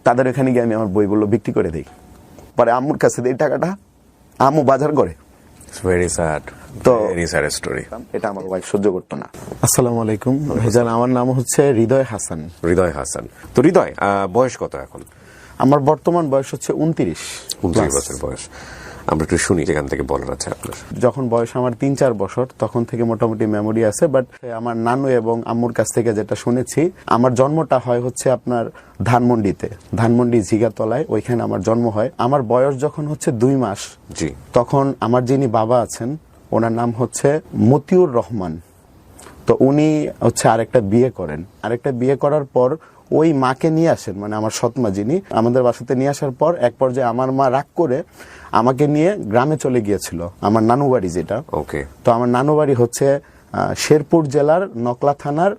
তাদের ওখানে গিয়ে আমি আমার বইগুলো বিক্রি করে দিই, পরে আম্মুর কাছে দিই টাকাটা, আম্মু বাজার করে। ভেরি স্যাড, তো ভেরি স্যাড স্টোরি। এটা আমার ওয়াইফ সহ্য করতো না। আসসালামু আলাইকুম ভাইজান, আমার নাম হচ্ছে হৃদয় হাসান। হৃদয় হাসান। তো হৃদয়, বয়স কত এখন? আমার বর্তমান বয়স হচ্ছে 29 বছর বয়স। আমরা একটু শুনি যেখান থেকে বলার আছে আপনার। যখন বয়স আমার 3-4 বছর তখন থেকে মোটামুটি মেমোরি আছে, বাট আমার নানু এবং আম্মুর কাছ থেকে যেটা শুনেছি, আমার জন্মটা হয় হচ্ছে আপনার ধানমন্ডিতে, ধানমন্ডি জিগাতলায়, ওইখানে আমার জন্ম হয়। আমার বয়স যখন হচ্ছে 2 মাস, জি, তখন আমার যিনি বাবা আছেন ওনার নাম হচ্ছে মতিউর রহমান। তো উনি হচ্ছে আরেকটা বিয়ে করেন, আরেকটা বিয়ে করার পর ওই মাকে নিয়ে আসেন, মানে আমার সৎমা যিনি, আমাদের বাসাতে নিয়ে আসার পর এক পর্যায়ে আমার মা রাগ করে আমাকে নিয়ে গ্রামে চলে গিয়েছিল, আমার নানু বাড়ি যেটা। ওকে। তো আমার নানু বাড়ি হচ্ছে শেরপুর জেলার নকলা থানার,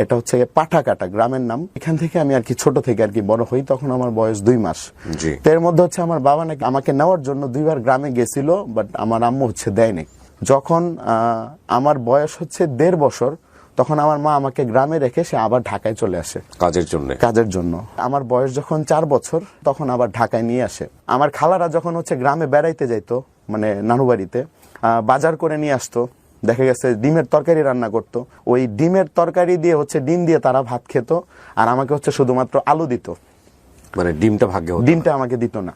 এটা হচ্ছে পাঠাকাটা গ্রামের নাম। এখান থেকে আমি আর কি ছোট থেকে আর কি বড় হই, তখন আমার বয়স 2 মাস। জি। এর মধ্যে হচ্ছে আমার বাবা নাকি আমাকে নেওয়ার জন্য 2বার গ্রামে গেছিল, বাট আমার আম্মু হচ্ছে দেয়নি। যখন আমার বয়স হচ্ছে 1.5 বছর, তখন আমার মা আমাকে গ্রামে রেখে সে আবার ঢাকায় চলে আসে কাজের জন্য। আমার বয়স যখন 4 বছর, তখন আবার ঢাকায় নিয়ে আসে। আমার খালারা যখন হচ্ছে গ্রামে বেড়াইতে যাইতো, মানে নানু বাড়িতে, বাজার করে নিয়ে আসতো, দেখা গেছে ডিমের তরকারি রান্না করতো, ওই ডিমের তরকারি দিয়ে হচ্ছে ডিম দিয়ে তারা ভাত খেত, আর আমাকে হচ্ছে শুধুমাত্র আলু দিত, মানে ডিমটা ভাগ্যে হতো, ডিমটা আমাকে দিত না।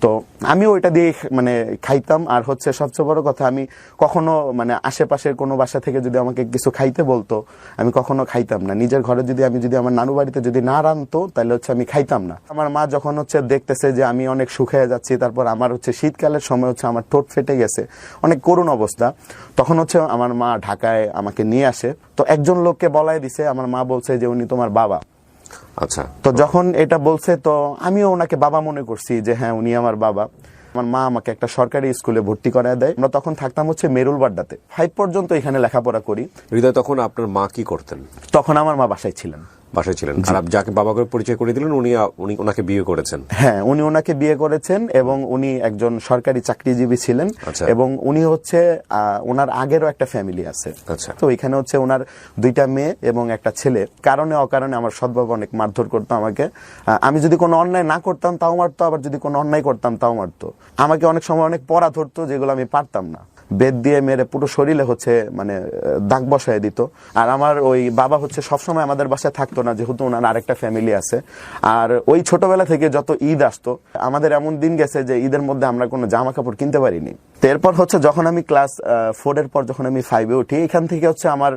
তো আমি ওইটা দিয়ে মানে খাইতাম। আর হচ্ছে সবচেয়ে বড় কথা, আমি কখনো মানে আশেপাশের কোনো বাসা থেকে যদি আমাকে কিছু খাইতে বলতো, আমি কখনো খাইতাম না। নিজের ঘরে যদি আমার নানু বাড়িতে যদি না রানতো, তাহলে হচ্ছে আমি খাইতাম না। আমার মা যখন হচ্ছে দেখতেছে যে আমি অনেক শুকিয়ে যাচ্ছি, তারপর আমার হচ্ছে শীতকালের সময় হচ্ছে আমার ঠোঁট ফেটে গেছে, অনেক করুণ অবস্থা, তখন হচ্ছে আমার মা ঢাকায় আমাকে নিয়ে আসে। তো একজন লোককে বলাই দিছে, আমার মা বলছে যে উনি তোমার বাবা। আচ্ছা। তো যখন এটা বলছে, তো আমিও ওনাকে বাবা মনে করছি যে হ্যাঁ উনি আমার বাবা। আমার মা আমাকে একটা সরকারি স্কুলে ভর্তি করায় দেয়। আমরা তখন থাকতাম হচ্ছে মেরুলবাড্ডাতে, 5 পর্যন্ত এখানে লেখাপড়া করি। হৃদয়, তখন আপনার মা কি করতেন? তখন আমার মা বাসায় ছিলেন। আর যাকে বাবা করে পরিচয় করে দিলেন, উনি ওনাকে বিয়ে করেছেন? হ্যাঁ, উনি ওনাকে বিয়ে করেছেন এবং উনি একজন সরকারি চাকরিজীবী ছিলেন। এবং উনি হচ্ছে ওনার আগেরও একটা ফ্যামিলি আছে। তো এখানে হচ্ছে ওনার 2টা মেয়ে এবং একটা ছেলে। কারণে অকারণে আমার সৎ বাবা অনেক মারধর করতো আমাকে। আমি যদি কোনো অন্যায় না করতাম তাও মারতো, আবার যদি কোনো অন্যায় করতাম তাও মারতো। আমাকে অনেক সময় অনেক পড়া ধরতো, যেগুলো আমি পারতাম না, বেদ দিয়ে মেরে পুরো শরীরে হচ্ছে মানে দাগ বসায় দিত। আর আমার ওই বাবা হচ্ছে সবসময় আমাদের বাসায় থাকতো না, যেহেতু ওনার আরেকটা ফ্যামিলি আছে। আর ওই ছোটবেলা থেকে যত ঈদ আসতো, আমাদের এমন দিন গেছে যে ঈদের মধ্যে আমরা কোনো জামা কাপড় কিনতে পারিনি। তো এরপর হচ্ছে যখন আমি ক্লাস 4 এর পর যখন আমি 5-এ উঠি, এখান থেকে হচ্ছে আমার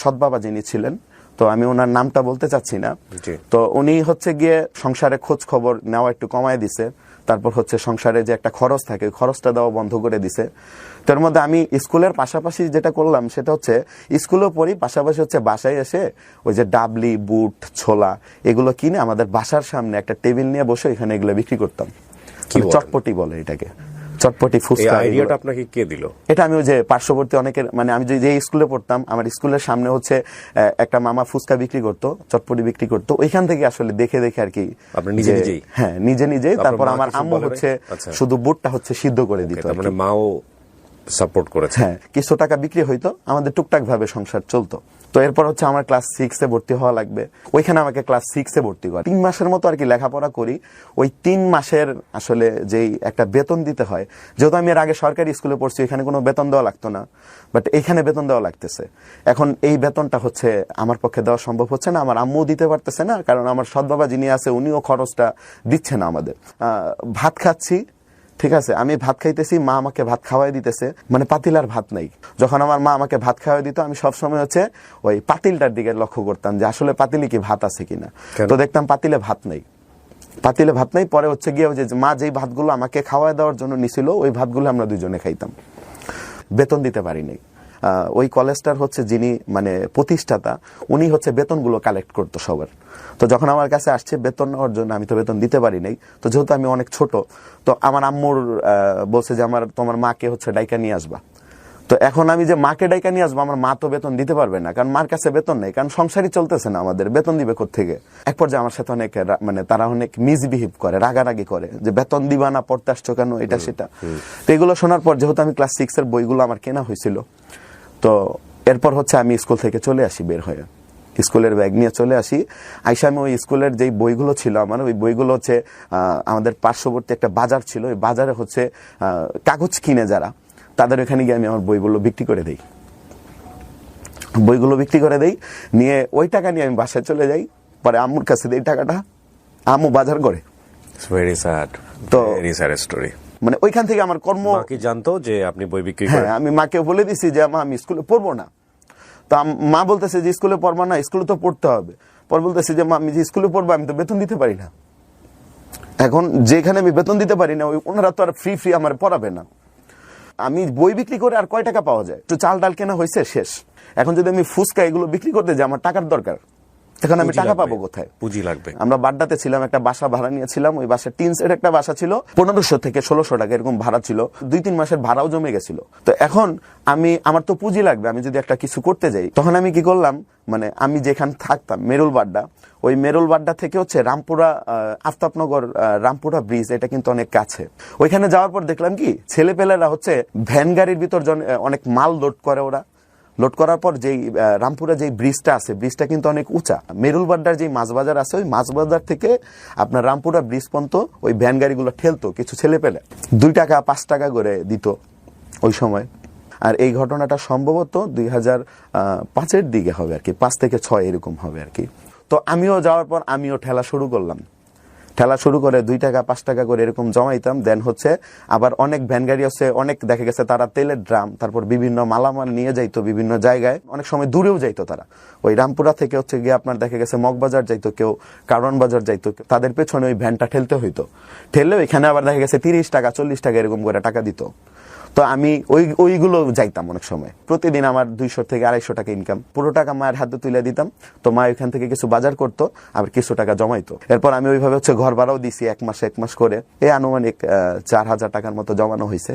সৎ বাবা যিনি ছিলেন, তো আমি ওনার নামটা বলতে চাচ্ছি না, তো উনি হচ্ছে গিয়ে সংসারে খোঁজ খবর নেওয়া একটু কমায় দিছে। তারপর হচ্ছে সংসারে যে একটা খরচ থাকে, খরচটা দেওয়া বন্ধ করে দিছে। তার মধ্যে আমি স্কুলের পাশাপাশি যেটা করলাম সেটা হচ্ছে স্কুলেও পড়ি, পাশাপাশি হচ্ছে বাসায় এসে ওই যে ডাবলি, বুট, ছোলা এগুলো কিনে আমাদের বাসার সামনে একটা টেবিল নিয়ে বসে এখানে এগুলো বিক্রি করতাম। চটপটি বলে এটাকে, চটপটি, ফুচকা। আইডিয়াটা আপনাকে কে দিল? এটা আমি ওই যে পার্শ্ববর্তী অনেকের, মানে আমি যে স্কুলে পড়তাম, আমার স্কুলের সামনে হচ্ছে একটা মামা ফুচকা বিক্রি করতো, চটপটি বিক্রি করতো, ওইখান থেকে আসলে দেখে দেখে আর কি। হ্যাঁ, নিজেই। তারপর আমার আম্মু হচ্ছে শুধু বুটটা হচ্ছে সিদ্ধ করে দিত। মানে মাও সাপোর্ট করেছে। হ্যাঁ, কিছু টাকা বিক্রি হইতো, আমাদের টুকটাক ভাবে সংসার চলতো। তো এরপর হচ্ছে আমার ক্লাস 6-এ ভর্তি হওয়া লাগবে, ওইখানে আমাকে ক্লাস 6-এ ভর্তি করে 3 মাসের মতো আর কি লেখাপড়া করি। ওই 3 মাসের আসলে যেই একটা বেতন দিতে হয়, যেহেতু আমি এর আগে সরকারি স্কুলে পড়ছি, এখানে কোনো বেতন দেওয়া লাগতো না, বাট এখানে বেতন দেওয়া লাগতেছে। এখন এই বেতনটা হচ্ছে আমার পক্ষে দেওয়া সম্ভব হচ্ছে না, আমার আম্মু দিতে পারতেছে না, কারণ আমার সৎ বাবা যিনি আছে উনিও খরচটা দিচ্ছে না আমাদের। ভাত খাচ্ছি, ঠিক আছে, আমি ভাত খাইতেছি, মা আমাকে ভাত খাওয়াই দিতেছে, মানে পাতিলার ভাত নাই। যখন আমার মা আমাকে ভাত খাওয়াই দিত, আমি সবসময় হচ্ছে ওই পাতিলটার দিকে লক্ষ্য করতাম যে আসলে পাতিলে কি ভাত আছে কিনা। তো দেখতাম পাতিলে ভাত নাই। পরে হচ্ছে গিয়ে যে মা যেই ভাতগুলো আমাকে খাওয়াই দেওয়ার জন্য নিছিল, ওই ভাতগুলো আমরা 2 জনে খাইতাম। বেতন দিতে পারিনি। ওই কলেজটার হচ্ছে যিনি মানে প্রতিষ্ঠাতা, উনি হচ্ছে বেতনগুলো কালেক্ট করতো সবার। তো যখন আমার কাছে আসছে বেতন নেওয়ার জন্য, আমি তো বেতন দিতে পারি নাই। তো যেহেতু আমি অনেক ছোট, তো আমার আম্মুর বলছে যে তোমার মাকে হচ্ছে ডাইকা নিয়ে আসবা। তো এখন আমি যে মাকে ডাইকা নিয়ে আসবো, আমার মা তো বেতন দিতে পারবে না, কারণ মার কাছে বেতন নেই, কারণ সংসারই চলতেছে না আমাদের, বেতন দিবে কোত্থেকে। এক পর্যায়ে আমার সাথে অনেক মানে তারা অনেক মিসবিহেভ করে, রাগারাগি করে যে বেতন দিবা না, পড়তে আসছো কেন, এটা সেটা। তো এগুলো শোনার পর, যেহেতু আমি ক্লাস 6-এর বইগুলো আমার কেনা হয়েছিল, তো এরপর হচ্ছে আমি স্কুল থেকে চলে আসি বের হয়ে। স্কুলের ব্যাগ নিয়ে চলে আসি। আইসা আমি ওই স্কুলের যেই বইগুলো ছিল আমার, ওই বইগুলো হচ্ছে আমাদের পার্শ্ববর্তী একটা বাজার ছিল, ওই বাজারে হচ্ছে কাগজ কিনে যারা, তাদের ওখানে গিয়ে আমি আমার বইগুলো বিক্রি করে দিই। বইগুলো বিক্রি করে দেই, নিয়ে ওই টাকা নিয়ে আমি বাসায় চলে যাই। পরে আম্মুর কাছে দেই টাকাটা, আম্মু বাজার করে। ভেরি স্যাড, তো ভেরি স্যাড স্টোরি। মানে ওইখান থেকে আমার কর্ম। মা কি জানতো যে আপনি বই বিক্রি হ্যাঁ, করেন? আমি মাকে বলে দিছি যে মা আমি স্কুলে পড়বো না। তো মা বলতেছে যে স্কুলে পড়বা না, স্কুলে তো পড়তে হবে। পর বলতেছি যে মা আমি যে স্কুলে পড়বো আমি তো বেতন দিতে পারি না। এখন যেখানে আমি বেতন দিতে পারি না, ওনারা তো আর ফ্রি আমার পড়াবে না। আমি বই বিক্রি করে আর কয় টাকা পাওয়া যায়? একটু চাল ডাল কেনা হয়েছে, শেষ। এখন যদি আমি ফুচকা এগুলো বিক্রি করতে যাই, আমার টাকার দরকার, তখন আমি টাকা পাবো কোথায়? পুঁজি লাগবে। আমরা বাড্ডাতে ছিলাম, একটা বাসা ভাড়া নিয়েছিলাম। ওই বাসা টিন সেট একটা বাসা ছিল, 1500 থেকে 1600 টাকা এরকম ভাড়া ছিল। 2-3 মাসের ভাড়াও জমে গেছিল। তো এখন আমার তো পুঁজি লাগবে, আমি যদি একটা কিছু করতে যাই। তখন আমি কি করলাম, মানে আমি যেখানে থাকতাম মেরুল বাড্ডা, ওই মেরুল বাড্ডা থেকে হচ্ছে রামপুরা, আফতাবনগর রামপুরা ব্রিজ, এটা কিন্তু অনেক কাছে। ওইখানে যাওয়ার পর দেখলাম কি ছেলেপেলেরা হচ্ছে ভ্যান গাড়ির ভিতর অনেক মাল লোড করে। ওরা লোড করার পর যেই রামপুরা যেই ব্রিজটা আছে, ব্রিজটা কিন্তু অনেক উঁচা। মেরুলবাড্ডার যে মাছ বাজার আছে, ওই মাছ বাজার থেকে আপনার রামপুরা ব্রিজ পর্যন্ত ওই ভ্যান গাড়িগুলো ঠেলতো কিছু ছেলে পেলে, 2 টাকা 5 টাকা করে দিত ওই সময়। আর এই ঘটনাটা সম্ভবত 2005-এর দিকে হবে আর কি, 5 থেকে 6 এরকম হবে আর কি। তো আমিও যাওয়ার পর আমিও ঠেলা শুরু করলাম। ঠেলা শুরু করে 2 টাকা 5 টাকা করে এরকম জমাইতাম। দেন হচ্ছে আবার অনেক ভ্যান গাড়ি আছে, অনেক দেখা গেছে তারা তেলের ড্রাম, তারপর বিভিন্ন মালামাল নিয়ে যাইতো বিভিন্ন জায়গায়, অনেক সময় দূরেও যাইতো তারা। ওই রামপুরা থেকে হচ্ছে গিয়ে আপনার দেখা গেছে মগবাজার যাইতো, কেউ কারণ বাজার যাইতো, তাদের পেছনে ওই ভ্যানটা ঠেলতে হইতো। ঠেললেও এখানে আবার দেখা গেছে 30 টাকা 40 টাকা এরকম করে টাকা দিত। তো আমি ওইগুলো যাইতাম অনেক সময়। প্রতিদিন আমার 200 থেকে 250 টাকা ইনকাম। পুরো টাকা মায়ের হাতে তুলে দিতাম। তো মা ওইখান থেকে কিছু বাজার করতো, আবার কিছু টাকা জমাইতো। এরপর আমি ওইভাবে হচ্ছে ঘর ভাড়াও দিছি 1 মাস করে। এই আনুমানিক 4000 টাকার মতো জমানো হয়েছে।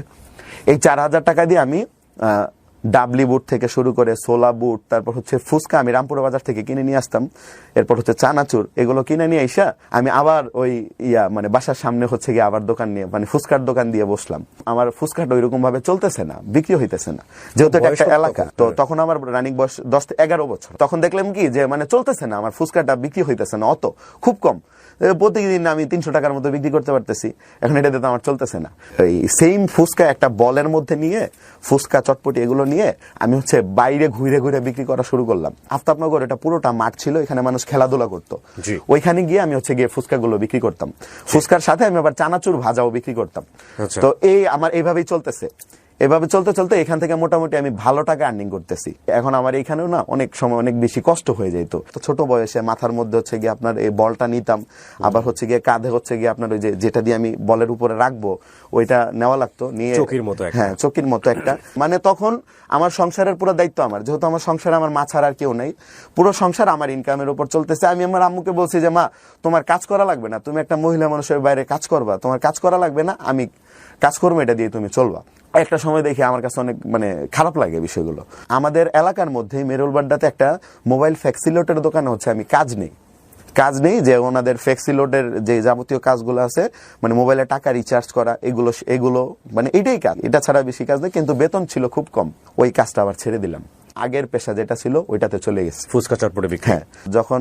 এই 4000 টাকা দিয়ে আমি ডাবলি বুট থেকে শুরু করে সোলা বুট, তারপর হচ্ছে ফুচকা আমি রামপুরা বাজার থেকে কিনে নিয়ে আসতাম। এরপর হচ্ছে চানাচুর, এগুলো কিনে নিয়ে এসা আমি আবার ওই মানে বাসার সামনে হচ্ছে গিয়ে আবার দোকান নিয়ে, মানে ফুচকার দোকান দিয়ে বসলাম। আমার ফুচকাটা ওইরকম ভাবে চলতেছে না, বিক্রি হইতেছে না, যেহেতু এটা একটা এলাকা। তো তখন আমার রানিং বয়স 10-11 বছর। তখন দেখলাম কি যে মানে চলতেছে না, আমার ফুচকাটা বিক্রি হইতেছে না, অত খুব কম। প্রতিদিন আমি 300 টাকার মতো বিক্রি করতে পারতেছি, এখন এটাতে তো আমার চলতেছে না। এই সেম ফুচকা একটা বলের মধ্যে নিয়ে, ফুচকা চটপটি এগুলো নিয়ে আমি হচ্ছে বাইরে ঘুরে ঘুরে বিক্রি করা শুরু করলাম। আফতাবনগর এটা পুরোটা মাঠ ছিল, এখানে মানুষ খেলাধুলা করতো। ওইখানে গিয়ে আমি হচ্ছে গিয়ে ফুচকাগুলো বিক্রি করতাম। ফুচকার সাথে আমি আবার চানাচুর ভাজাও বিক্রি করতাম। তো আমার এইভাবেই চলতেছে। এভাবে চলতে চলতে এখান থেকে মোটামুটি আমি ভালো টাকা আর্নিং করতেছি। এখন আমার এখানেও না অনেক সময় অনেক বেশি কষ্ট হয়ে যেত। তো ছোট বয়সে মাথার মধ্যে হচ্ছে গিয়ে আপনার এই বলটা নিতাম, আবার হচ্ছে গিয়ে কাঁধে হচ্ছে গিয়ে আপনার ওই যেটা দিয়ে আমি বলের উপরে রাখবো ওইটা নেওয়া লাগতো, নিয়ে চকির মতো একটা। হ্যাঁ, চকির মতো একটা। মানে তখন আমার সংসারের পুরো দায়িত্ব আমার, যেহেতু আমার সংসারে আমার মা ছাড়া আর কেউ নাই, পুরো সংসার আমার ইনকামের উপর চলতেছে। আমি আমার আম্মুকে বলছি যে মা তোমার কাজ করা লাগবে না, তুমি একটা মহিলা মানুষের বাইরে কাজ করবা, তোমার কাজ করা লাগবে না, আমি কাজ করবো, এটা দিয়ে তুমি চলবা। একটা সময় দেখি আমার কাছে অনেক মানে খারাপ লাগে বিষয়গুলো। আমাদের এলাকার মধ্যে মেরুলবাড্ডাতে একটা মোবাইল ফ্যাক্সিলোটের দোকানে হচ্ছে আমি কাজ নেই যে ওনাদের ফ্যাক্সিলোটের যে যাবতীয় কাজগুলো আছে, মানে মোবাইলে টাকা রিচার্জ করা, এগুলো মানে এটাই কাজ, এটা ছাড়া বেশি কাজ নেই। কিন্তু বেতন ছিল খুব কম, ওই কাজটা আবার ছেড়ে দিলাম। আগের পেশা যেটা ছিল ওইটাতে চলে গেছে, ফুচকা চটপটে বিক্রি। হ্যাঁ, যখন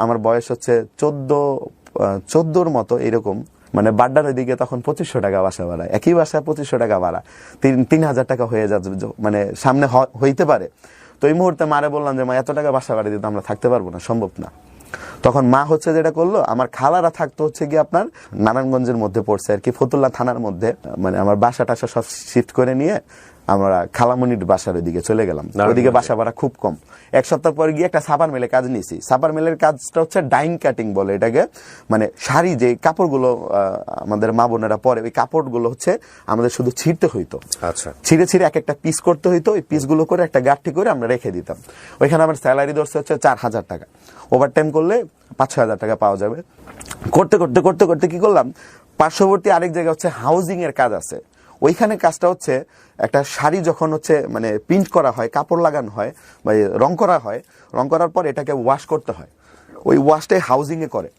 আমার বয়স হচ্ছে 14-14 মতো এরকম, মানে বাড্ডার ওইদিকে তখন 2500 টাকা বাসা ভাড়া, একই বাসায় 2500 টাকা ভাড়া, 3000 টাকা হয়ে যাচ্ছে, মানে সামনে হইতে পারে। তো এই মুহূর্তে মারে বললাম যে মা এত টাকা বাসা ভাড়া দিতে আমরা থাকতে পারবো না, সম্ভব না। তখন মা হচ্ছে যেটা করলো, আমার খালারা থাকতো হচ্ছে কি আপনার নারায়ণগঞ্জের মধ্যে পড়ছে আর কি, ফতুল্লা থানার মধ্যে, মানে আমার বাসা টাসা সব শিফট করে নিয়ে আমরা খালামনির বাসার ওইদিকে চলে গেলাম। ওইদিকে বাসা ভাড়া খুব কম। 1 সপ্তাহ পরে গিয়ে একটা সাপার মিলে কাজ নিয়েছি। সাপার মিলের কাজটা হচ্ছে ডাইং কাটিং বলে এটাকে, মানে শাড়ি যে কাপড়গুলো আমাদের মা বোনেরা পরে, ওই কাপড়গুলো হচ্ছে আমাদের শুধু ছিঁড়তে হইতো। আচ্ছা, ছিঁড়ে এক একটা পিস করতে হইতো, ওই পিসগুলো করে একটা গাঁঠি করে আমরা রেখে দিতাম। ওইখানে আমার স্যালারি ধরছে হচ্ছে 4000 টাকা, ওভার টাইম করলে 5-6 টাকা পাওয়া যাবে। করতে কি করলাম, পার্শ্ববর্তী আরেক জায়গায় হচ্ছে হাউজিং এর কাজ আছে, ওইখানে কাজটা হচ্ছে একটা শাড়ি যখন হচ্ছে মানে প্রিন্ট করা হয়, কাপড় লাগানো হয় বা রং করা হয়, রং করার পর এটাকে ওয়াশ করতে হয়, ওই ওয়াশটাই হাউজিং এ করে।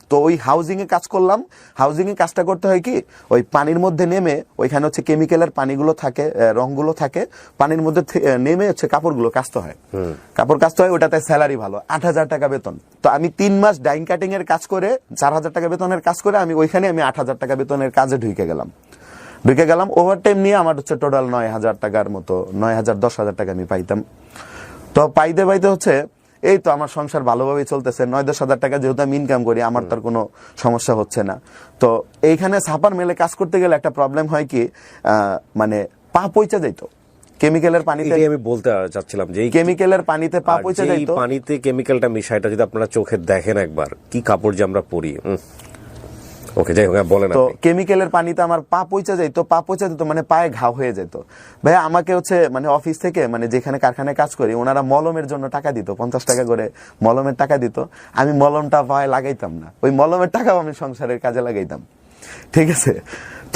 তো ওই হাউজিং এ কাজ করলাম। হাউজিং এ কাজটা করতে হয় কি, ওই পানির মধ্যে নেমে ওইখানে হচ্ছে কেমিক্যালের পানিগুলো থাকে, রংগুলো থাকে, পানির মধ্যে নেমে হচ্ছে কাপড়গুলো কাচতে হয়। কাপড় কাচতে হয়, ওটাতে স্যালারি ভালো, 8,000 টাকা বেতন। তো আমি 3 মাস ডাইং কাটিং এর কাজ করে 4,000 টাকা বেতনের কাজ করে আমি ওইখানে 8,000 টাকা বেতনের কাজে ঢুকে গেলাম। ওভার টাইম নিয়ে আমার হচ্ছে টোটাল 9,000 টাকার মতো, 9,000 10,000 টাকা আমি পাইতাম। তো পাইতে হচ্ছে এই তো আমার সংসার ভালোভাবেই চলতেছে। 9-10,000 টাকা যেহেতু আমি ইনকাম করি, আমার তার কোনো সমস্যা হচ্ছে না। তো এইখানে ছাপার মেলে কাজ করতে গেলে একটা প্রবলেম হয় কি, মানে পা পয়চা যাইতো কেমিক্যালের পানিতে। আমি বলতে চাচ্ছিলাম যে কেমিক্যালের পানিতে পা পয়চা যাইতো। পানিতে কেমিক্যালটা মিশাইটা যদি আপনারা চোখে দেখেন একবার, কি কাপড় যে আমরা পরি। ওকে, যাই হোক, বলেন। তো কেমিক্যালের পানিতে আমার পা পয়চা যেত, মানে পায়ে ঘাও হয়ে যেত। ভাইয়া আমাকে হচ্ছে মানে অফিস থেকে, মানে যেখানে কারখানায় কাজ করি, ওনারা মলমের জন্য টাকা দিত, 50 টাকা করে মলমের টাকা দিত। আমি মলমটা পায়ে লাগাইতাম না, ওই মলমের টাকাও আমি সংসারের কাজে লাগাইতাম। ঠিক আছে।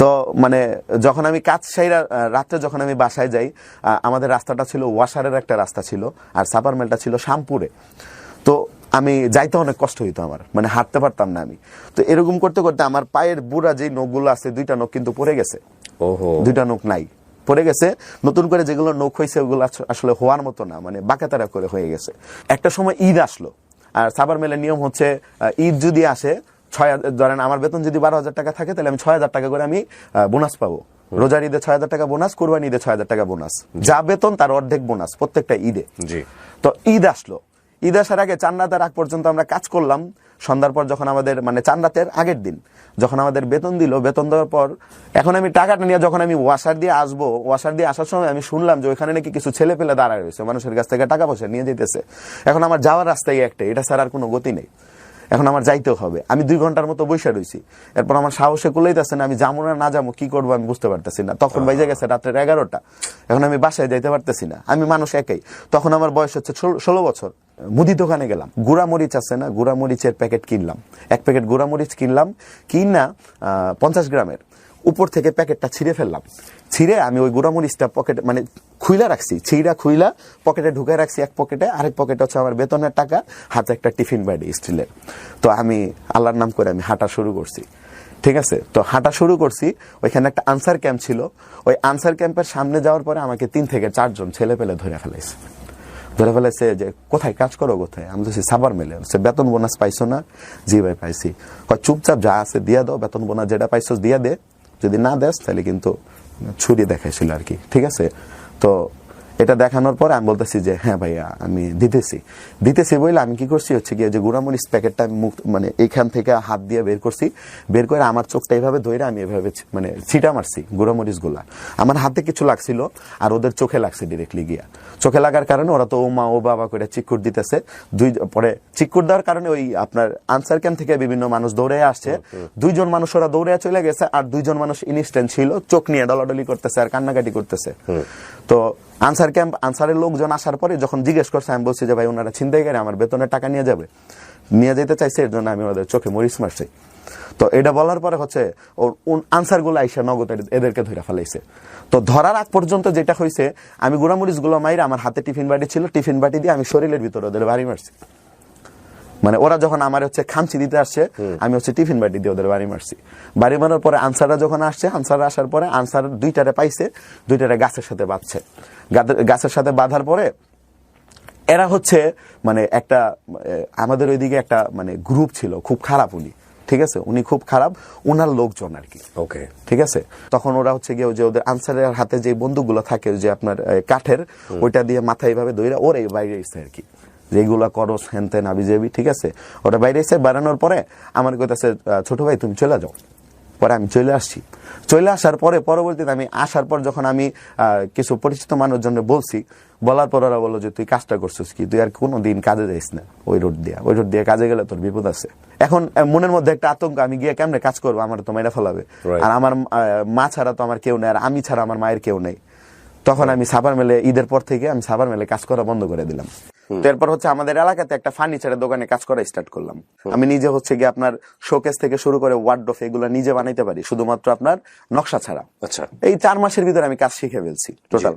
তো মানে যখন আমি কাজ সাইরা রাত্রে যখন আমি বাসায় যাই, আমাদের রাস্তাটা ছিল ওয়াশারের একটা রাস্তা ছিল, আর সাপার মেলটা ছিল শ্যামপুরে। তো আমি যাইতে অনেক কষ্ট হইতো আমার, মানে হাঁটতে পারতাম না আমি। তো এরকম করতে করতে আমার পায়ের বুড়া যে নখগুলো আছে, 2টা নখ কিন্তু পড়ে গেছে। ওহো, 2টা নখ নাই, পড়ে গেছে। নতুন করে যেগুলো নখ হয়েছে ওগুলো আসলে হওয়ার মতো না, মানে বাঁকাতারা করে হয়ে গেছে। একটা সময় ঈদ আসলো, আর সাবার মেলের নিয়ম হচ্ছে ঈদ যদি আসে, ধরেন আমার বেতন যদি 12,000 টাকা থাকে, তাহলে আমি 6,000 টাকা করে আমি বোনাস পাবো। রোজার ঈদে 6,000 টাকা বোনাস, কুরবানি ঈদে 6,000 টাকা বোনাস, যা বেতন তার অর্ধেক বোনাস প্রত্যেকটা ঈদে। তো ঈদ আসলো, ঈদ আসার আগে চাঁদ রাতের আগ পর্যন্ত আমরা কাজ করলাম। সন্ধ্যার পর যখন আমাদের, মানে চাঁদ রাতের আগের দিন যখন আমাদের বেতন দিল, বেতন দেওয়ার পর এখন আমি টাকাটা নিয়ে যখন আমি ওয়াশার দিয়ে আসবো, ওয়াশার দিয়ে আসার সময় আমি শুনলাম যে ওইখানে নাকি কিছু ছেলে পেলে দাঁড়ায় রয়েছে, মানুষের কাছ থেকে টাকা পয়সা নিয়ে যেতেছে। এখন আমার যাওয়ার রাস্তায় একটা, এটা ছাড়া আর কোনো গতি নেই। এখন আমার যাইতেও হবে। আমি 2 ঘন্টার মতো বসে রয়েছি। এরপর আমার সাহসে কুলাইতেছে না, আমি যাবো না যাবো, কি করবো আমি বুঝতে পারতেছি না। তখন বাইজে গেছে রাত্রের 11টা। এখন আমি বাসায় যাইতে পারতেছি না, আমি মানুষ একাই। তখন আমার বয়স হচ্ছে 16 বছর। মুদি দোকানে গেলাম, গুড়া মরিচ আছে না, গুড়া মরিচের প্যাকেট কিনলাম। 1 প্যাকেট গুড়া মরিচ কিনলাম, কিনা 50 গ্রামের। উপর থেকে প্যাকেটটা ছিঁড়ে ফেললাম। ছিঁড়ে আমি ওই গুড়া মরিচটা পকেটে, মানে খুইলা রাখছি, খুইলা পকেটে ঢুকে রাখছি। 1 পকেটে, আরেক পকেটে হচ্ছে আমার বেতনের টাকা, হাতে একটা টিফিন বাড়ি স্টিলের। তো আমি আল্লাহর নাম করে আমি হাঁটা শুরু করছি। ঠিক আছে। তো হাঁটা শুরু করছি, ওইখানে একটা আনসার ক্যাম্প ছিল। ওই আনসার ক্যাম্পের সামনে যাওয়ার পরে আমাকে 3 থেকে 4 জন ছেলে পেলে ধরে ফেলেছে যে কোথায় কাজ করো, কোথায়? আমি বলছি সাবার মেলে। বেতন বোনাস পাইছো না? জি ভাই পাইছি। চুপচাপ যা আছে দিয়ে দাও, বেতন বোনাস যেটা পাইছো দিয়ে দে, যদি না দেস তাহলে কিন্তু ছুরি দেখাইছিল আর কি। ঠিক আছে। তো এটা দেখানোর পরে আমি বলতেছি যে হ্যাঁ ভাইয়া আমি দিতেছি বলে আমি কি করছি হচ্ছে গিয়ে যে গুড়ামরিচ প্যাকেটটা আমি মানে এইখান থেকে হাত দিয়ে বের করছি। বের করে আমার চোখটা এইভাবে ধরে আমি এভাবে মানে ছিটা মারছি গুড়ামরিচ গুলা। আমার হাতে কিছু লাগছিল আর ওদের চোখে লাগছে ডিরেক্টলি গিয়া। চোখে লাগার কারণে ওরা তো ও মা ও বাবা করে চিকুর দিতেছে। পরে চিকুর দেওয়ার কারণে ওই আপনার আনসার ক্যাম্প থেকে বিভিন্ন মানুষ দৌড়ে আসছে। 2 জন মানুষ ওরা দৌড়ে চলে গেছে, আর 2 জন মানুষ ইনস্ট্যান্ট ছিল, চোখ নিয়ে ডলাডলি করতেছে আর কান্নাকাটি করতেছে। তো আনসার ক্যাম্প, আনসারের লোকজন আসার পরে যখন জিজ্ঞেস করছে, আমি বলছি যে ভাই ওনারা ছিনতাই করে আমার বেতনের টাকা নিয়ে যেতে চাইছে, এর জন্য আমি ওদের চোখে মরিচ মারছি। তো এটা বলার পরে হচ্ছে আনসার গুলো আইসা নগদ এদেরকে ধরে ফেলাইছে। তো ধরার আগ পর্যন্ত যেটা হয়েছে, আমি গুড়ামরিচ গুলো মাইরে আমার হাতে টিফিন বাটি ছিল, টিফিন বাটি দিয়ে আমি শরীরের ভিতরে ওদের বাড়ি মারছি। মানে ওরা যখন আমার হচ্ছে খামচি দিতে আসছে, আমি হচ্ছে টিফিন বাটি দিয়ে ওদের বাড়ি মারছি। বাড়ি মারার পরে আনসাররা যখন আসছে, আনসাররা আসার পরে আনসার 2টারে পাইছে, 2টারে গাছের সাথে বাঁধছে। গাছের সাথে বাঁধার পরে এরা হচ্ছে মানে একটা আমাদের ওইদিকে একটা মানে গ্রুপ ছিল, খুব খারাপ উনি। ঠিক আছে, উনি খুব খারাপ, ওনার লোকজন আর কি। ওকে, ঠিক আছে। তখন ওরা হচ্ছে গিয়ে যে ওদের আনসারের হাতে যে বন্দুকগুলো থাকে, যে আপনার কাঠের, ওইটা দিয়ে মাথায় এইভাবে ধরে ওরে বাইরে এসছে আর কি, যেগুলা করো হ্যান ত্যান আবি যাবি। ঠিক আছে, ওটা বাইরে এসে বেড়ানোর পরে আমার কইতাছে ছোট ভাই তুমি চলে যাও। পরে আমি চলে আসছি। চলে আসার পরে পরবর্তীতে আমি আসার পর যখন আমি কিছু পরিচিত মানুষজনকে বলছি, বলার পর ওরা বললো যে তুই কাজটা করছিস কি, তুই আর কোনোদিন কাজে যাইস না ওই রোড দিয়ে কাজে গেলে তোর বিপদ আছে। এখন মনের মধ্যে একটা আতঙ্ক, আমি গিয়ে কেমনে কাজ করবো, আমার তো মাইরা ফেলাবে, আর আমার মা ছাড়া তো আমার কেউ নেই, আর আমি ছাড়া আমার মায়ের কেউ নেই। তখন আমি সাবার মেলে, ঈদের পর থেকে আমি সাবার মেলে কাজ করা বন্ধ করে দিলাম। তো এরপর হচ্ছে আমাদের এলাকাতে একটা ফার্নিচারের দোকানে কাজ করা স্টার্ট করলাম। আমি নিজে হচ্ছে গিয়ে আপনার শোকেস থেকে শুরু করে ওয়ার্ডরোব এগুলো নিজে বানাইতে পারি, শুধুমাত্র আপনার নকশা ছাড়া। আচ্ছা, এই 4 মাসের ভিতরে আমি কাজ শিখে ফেলছি টোটাল।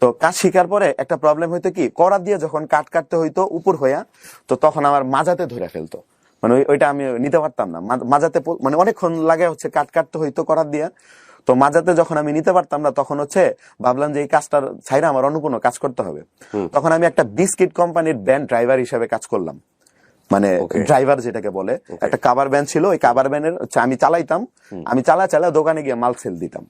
তো কাজ শিখার পরে একটা প্রবলেম হইতো কি, কড়া দিয়ে যখন কাটতে হইতো উপর হইয়া, তো তখন আমার মাজাতে ধরে ফেলতো। মানে ওইটা আমি নিতে পারতাম না। মাজাতে মানে অনেকক্ষণ লাগে হচ্ছে কাটতে হইতো করার দিয়া। তো মাজাতে যখন আমি নিতে পারতাম না, তখন হচ্ছে ভাবলাম যে এই কাজটার ছাইরা আমার অন্য কোনো কাজ করতে হবে। তখন আমি একটা বিস্কিট কোম্পানির ব্যান্ড ড্রাইভার হিসেবে কাজ করলাম, মানে ড্রাইভার যেটাকে বলে। একটা কাভার ভ্যান ছিল, ওই কাভার ভ্যানের আমি চালাইতাম। আমি চালা দোকানে গিয়ে মাল সেল দিতাম।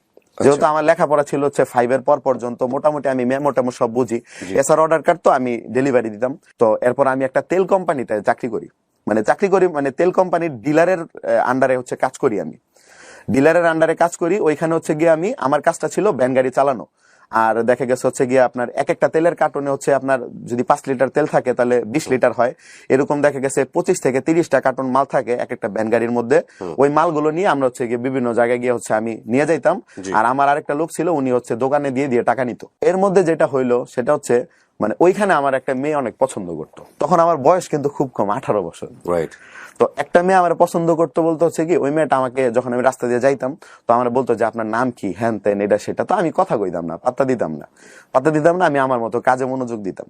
যেহেতু আমার লেখাপড়া ছিল হচ্ছে 5 এর পর পর্যন্ত, মোটামুটি আমি মোটামুটি সব বুঝি। এছাড়া অর্ডার কাটতো, আমি ডেলিভারি দিতাম। তো এরপর আমি একটা তেল কোম্পানিতে চাকরি করি, মানে তেল কোম্পানির ডিলারের আন্ডারে হচ্ছে কাজ করি। আমি ডিলারের আন্ডারে কাজ করি। ওইখানে হচ্ছে গিয়ে আমার কাজটা ছিল ভ্যান গাড়ি চালানো। আর দেখা গেছে হচ্ছে গিয়ে আপনার এক একটা তেলের কার্টনে হচ্ছে আপনার যদি 5 লিটার তেল থাকে তাহলে 20 লিটার হয়। এরকম দেখা গেছে 25 থেকে 30টা কার্টন মাল থাকে এক একটা ভ্যান গাড়ির মধ্যে। ওই মালগুলো নিয়ে আমরা হচ্ছে গিয়ে বিভিন্ন জায়গায় গিয়ে হচ্ছে আমি নিয়ে যাইতাম। আর আমার আরেকটা লোক ছিল, উনি হচ্ছে দোকানে দিয়ে টাকা নিত। এর মধ্যে যেটা হইলো সেটা হচ্ছে মানে ওইখানে আমার একটা মেয়ে অনেক পছন্দ করতো। তখন আমার বয়স কিন্তু খুব কম, 18 বছর। রাইট। তো একটা মেয়ে আমার পছন্দ করতো বলতে হচ্ছে কি, ওই মেয়েটা আমাকে যখন আমি রাস্তা দিয়ে যাইতাম, তো আমার বলতো যে আপনার নাম কি, হ্যান তেন এটা সেটা। তো আমি কথা কইতাম না, পাত্তা দিতাম না। আমি আমার মতো কাজে মনোযোগ দিতাম।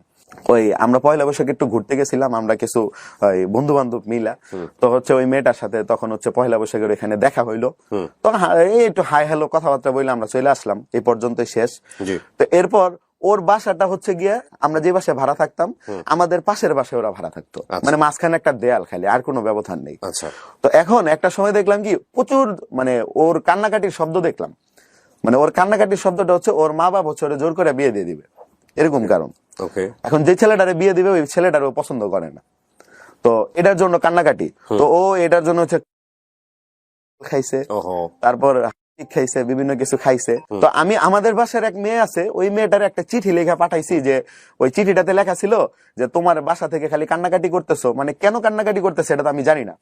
ওই আমরা পয়লা বৈশাখে একটু ঘুরতে গেছিলাম, আমরা কিছু বন্ধু বান্ধব মিলা। তো হচ্ছে ওই মেয়েটার সাথে তখন হচ্ছে পয়লা বৈশাখের এখানে দেখা হইলো। তখন এই একটু হাই হ্যালো কথাবার্তা বললে আমরা চলে আসলাম, এই পর্যন্তই শেষ। তো এরপর ওর বাসাটা হচ্ছে গিয়ে, আমরা যে বাসায় ভাড়া থাকতাম আমাদের পাশের বাসায় ওরা ভাড়া থাকতো। মানে মাঝখানে একটা দেয়াল খালি, আর কোনো ব্যবধান নেই। তো এখন একটা সময় দেখলাম কি প্রচুর মানে ওর কান্নাকাটির শব্দ দেখলাম। মানে ওর কান্নাকাটির শব্দটা হচ্ছে ওর মা বাবা হচ্ছে ওরা জোর করে বিয়ে দিয়ে দিবে, এরকম কারণ। এখন যে ছেলেটারে বিয়ে দিবে ওই ছেলেটারে ও পছন্দ করে না, তো এটার জন্য কান্নাকাটি। তো ও এটার জন্য হচ্ছে খাইছে, তারপর খাইছে, বিভিন্ন কিছু খাইছে। তো আমি আমাদের বাসার এক মেয়ে আছে, ওই মেয়েটার একটা চিঠি লেখা পাঠাইছি, যে ওই চিঠিটাতে লেখা ছিল যে তোমার বাসা থেকে খালি কান্নাকাটি করতেছো, মানে কেন কান্নাকাটি করতেছে এটা তো আমি জানি না,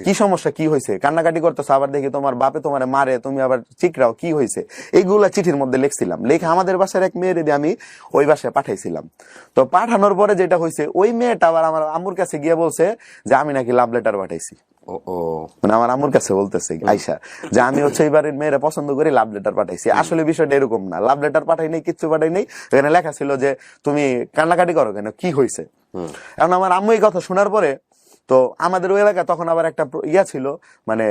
কি সমস্যা, কি হয়েছে, কান্নাকাটি করতেছো, আবার দেখি তোমার বাপে তোমার মারে, তুমি আবার চিকরাও, কি হয়েছে, এইগুলা চিঠির মধ্যে লিখছিলাম। লেখা আমাদের বাসার এক মেয়ের দিয়ে আমি ওই বাসায় পাঠাইছিলাম। তো পাঠানোর পরে যেটা হয়েছে, ওই মেয়েটা আবার আমার আম্মুর কাছে গিয়ে বলছে যে আমি নাকি লাভ লেটার পাঠাইছি। মানে আমার আম্মুর কাছে বলতেছে আয়শা যে আমি হচ্ছে এই বাড়ির মেয়েরা পছন্দ করি, লাভ লেটার পাঠাইছি। আসলে বিষয়টা এরকম না, লাভ লেটার পাঠাই নাই, কিচ্ছু পাঠাই নাই। এখানে লেখা ছিল যে তুমি কান্নাকাটি করো কেন, কি হয়েছে। এখন আমার আম্মু এই কথা শোনার পরে, তো আমাদের ওই এলাকা তখন আবার একটা ইয়া ছিল, মানে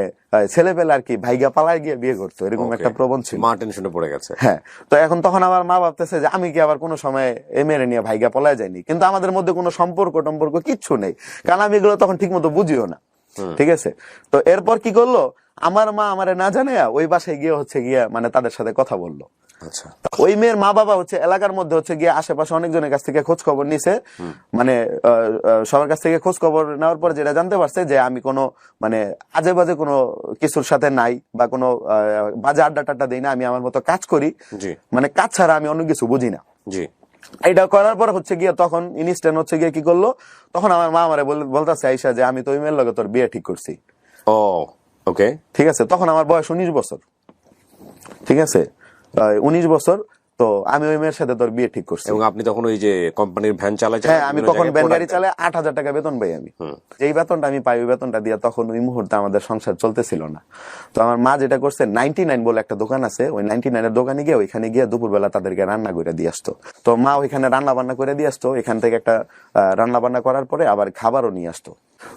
ছেলে পেলে আর কি ভাইগা পালায় গিয়ে বিয়ে করতো, এরকম একটা প্রবণ ছিল। মা টেনশনে পড়ে গেছে। হ্যাঁ, তো এখন তখন আমার মা ভাবতেছে যে আমি কি আবার কোনো সময় এ মেরে নিয়ে ভাইগা পলায় যায়নি, কিন্তু আমাদের মধ্যে কোনো সম্পর্ক কিচ্ছু নেই, কারণ আমি এগুলো তখন ঠিক মতো বুঝিও না। ঠিক আছে, তো এরপর কি করলো, আমার মা আমারে না জানাইয়া ওই বাসায় গিয়ে হচ্ছে গিয়ে মানে তাদের সাথে কথা বললো। ওই মেয়ের মা বাবা হচ্ছে এলাকার মধ্যে হচ্ছে গিয়ে আশেপাশে অনেকজনের কাছ থেকে খোঁজ খবর নিছে, মানে সবার কাছ থেকে খোঁজ খবর নেওয়ার পর যেটা জানতে পারছে যে আমি কোনো মানে আজে বাজে কোনো কিছুর সাথে নাই, বা কোনো বাজে আড্ডা টাড্ডা দিই না, আমি আমার মতো কাজ করি, মানে কাজ ছাড়া আমি অন্য কিছু বুঝি না। এটা করার পর হচ্ছে গিয়ে তখন ইনস্ট্যান্ট হচ্ছে গিয়ে কি করলো, তখন আমার মা আমারে বলতেছে আয়শা যে আমি তো ওই মেয়ের লগে তোর বিয়ে ঠিক করছি। ওকে, ঠিক আছে, তখন আমার বয়স 19 বছর। ঠিক আছে, 19 বছর। তো আমি ওই মেয়ের সাথে তোর বিয়ে ঠিক করছি। এবং আপনি তখন ওই যে কোম্পানির ভ্যান চালাচ্ছেন? হ্যাঁ, আমি তখন ভ্যান গাড়ি চালাই, 8,000 টাকা বেতন পাই আমি। যেই বেতনটা আমি পাই, ওই বেতনটা দিয়ে তখন ওই মুহূর্তে আমাদের সংসার চলতেছিল না। তো আমার মা যেটা করছে, 99 বলে একটা দোকান আছে, ওই 99 এর দোকানে গিয়ে ওইখানে গিয়ে দুপুরবেলা তাদেরকে রান্না করে দিয়ে আসতো। তো মা ওইখানে রান্না বান্না করে দিয়ে আসতো, এখান থেকে একটা রান্না বান্না করার পরে আবার খাবারও নিয়ে আসতো।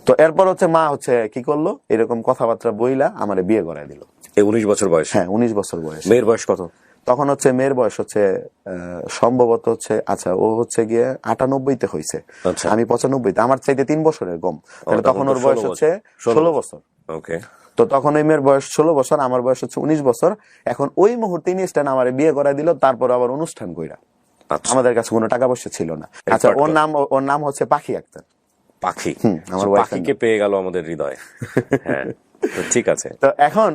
তো এরপর হচ্ছে মা হচ্ছে কি করলো, এরকম কথাবার্তা বইলা আমার বিয়ে করাই দিল। 19 বছর বয়স? হ্যাঁ, 19 বছর বয়স। মেয়ের বয়স কত তখন? হচ্ছে মেয়ের বয়স হচ্ছে সম্ভবত হচ্ছে, আচ্ছা ও হচ্ছে গিয়ে 98-তে হয়েছে, আমি 95-তে, আমার চাইতে 3 বছরের কম। তখন ওর বয়স হচ্ছে 16 বছর। ওকে, তো তখন ওই মেয়ের বয়স 16 বছর, আমার বয়স হচ্ছে 19 বছর। এখন ওই মুহূর্তে ইনস্ট্যান্ট আমার বিয়ে করাই দিল, তারপর আবার অনুষ্ঠান কইরা। আমাদের কাছে কোনো টাকা পয়সা ছিল না। আচ্ছা, ওর নাম হচ্ছে পাখি আক্তার। পাখি, আমার পাখিকে পেয়ে গেল আমাদের হৃদয়। হ্যাঁ, ঠিক আছে। তো এখন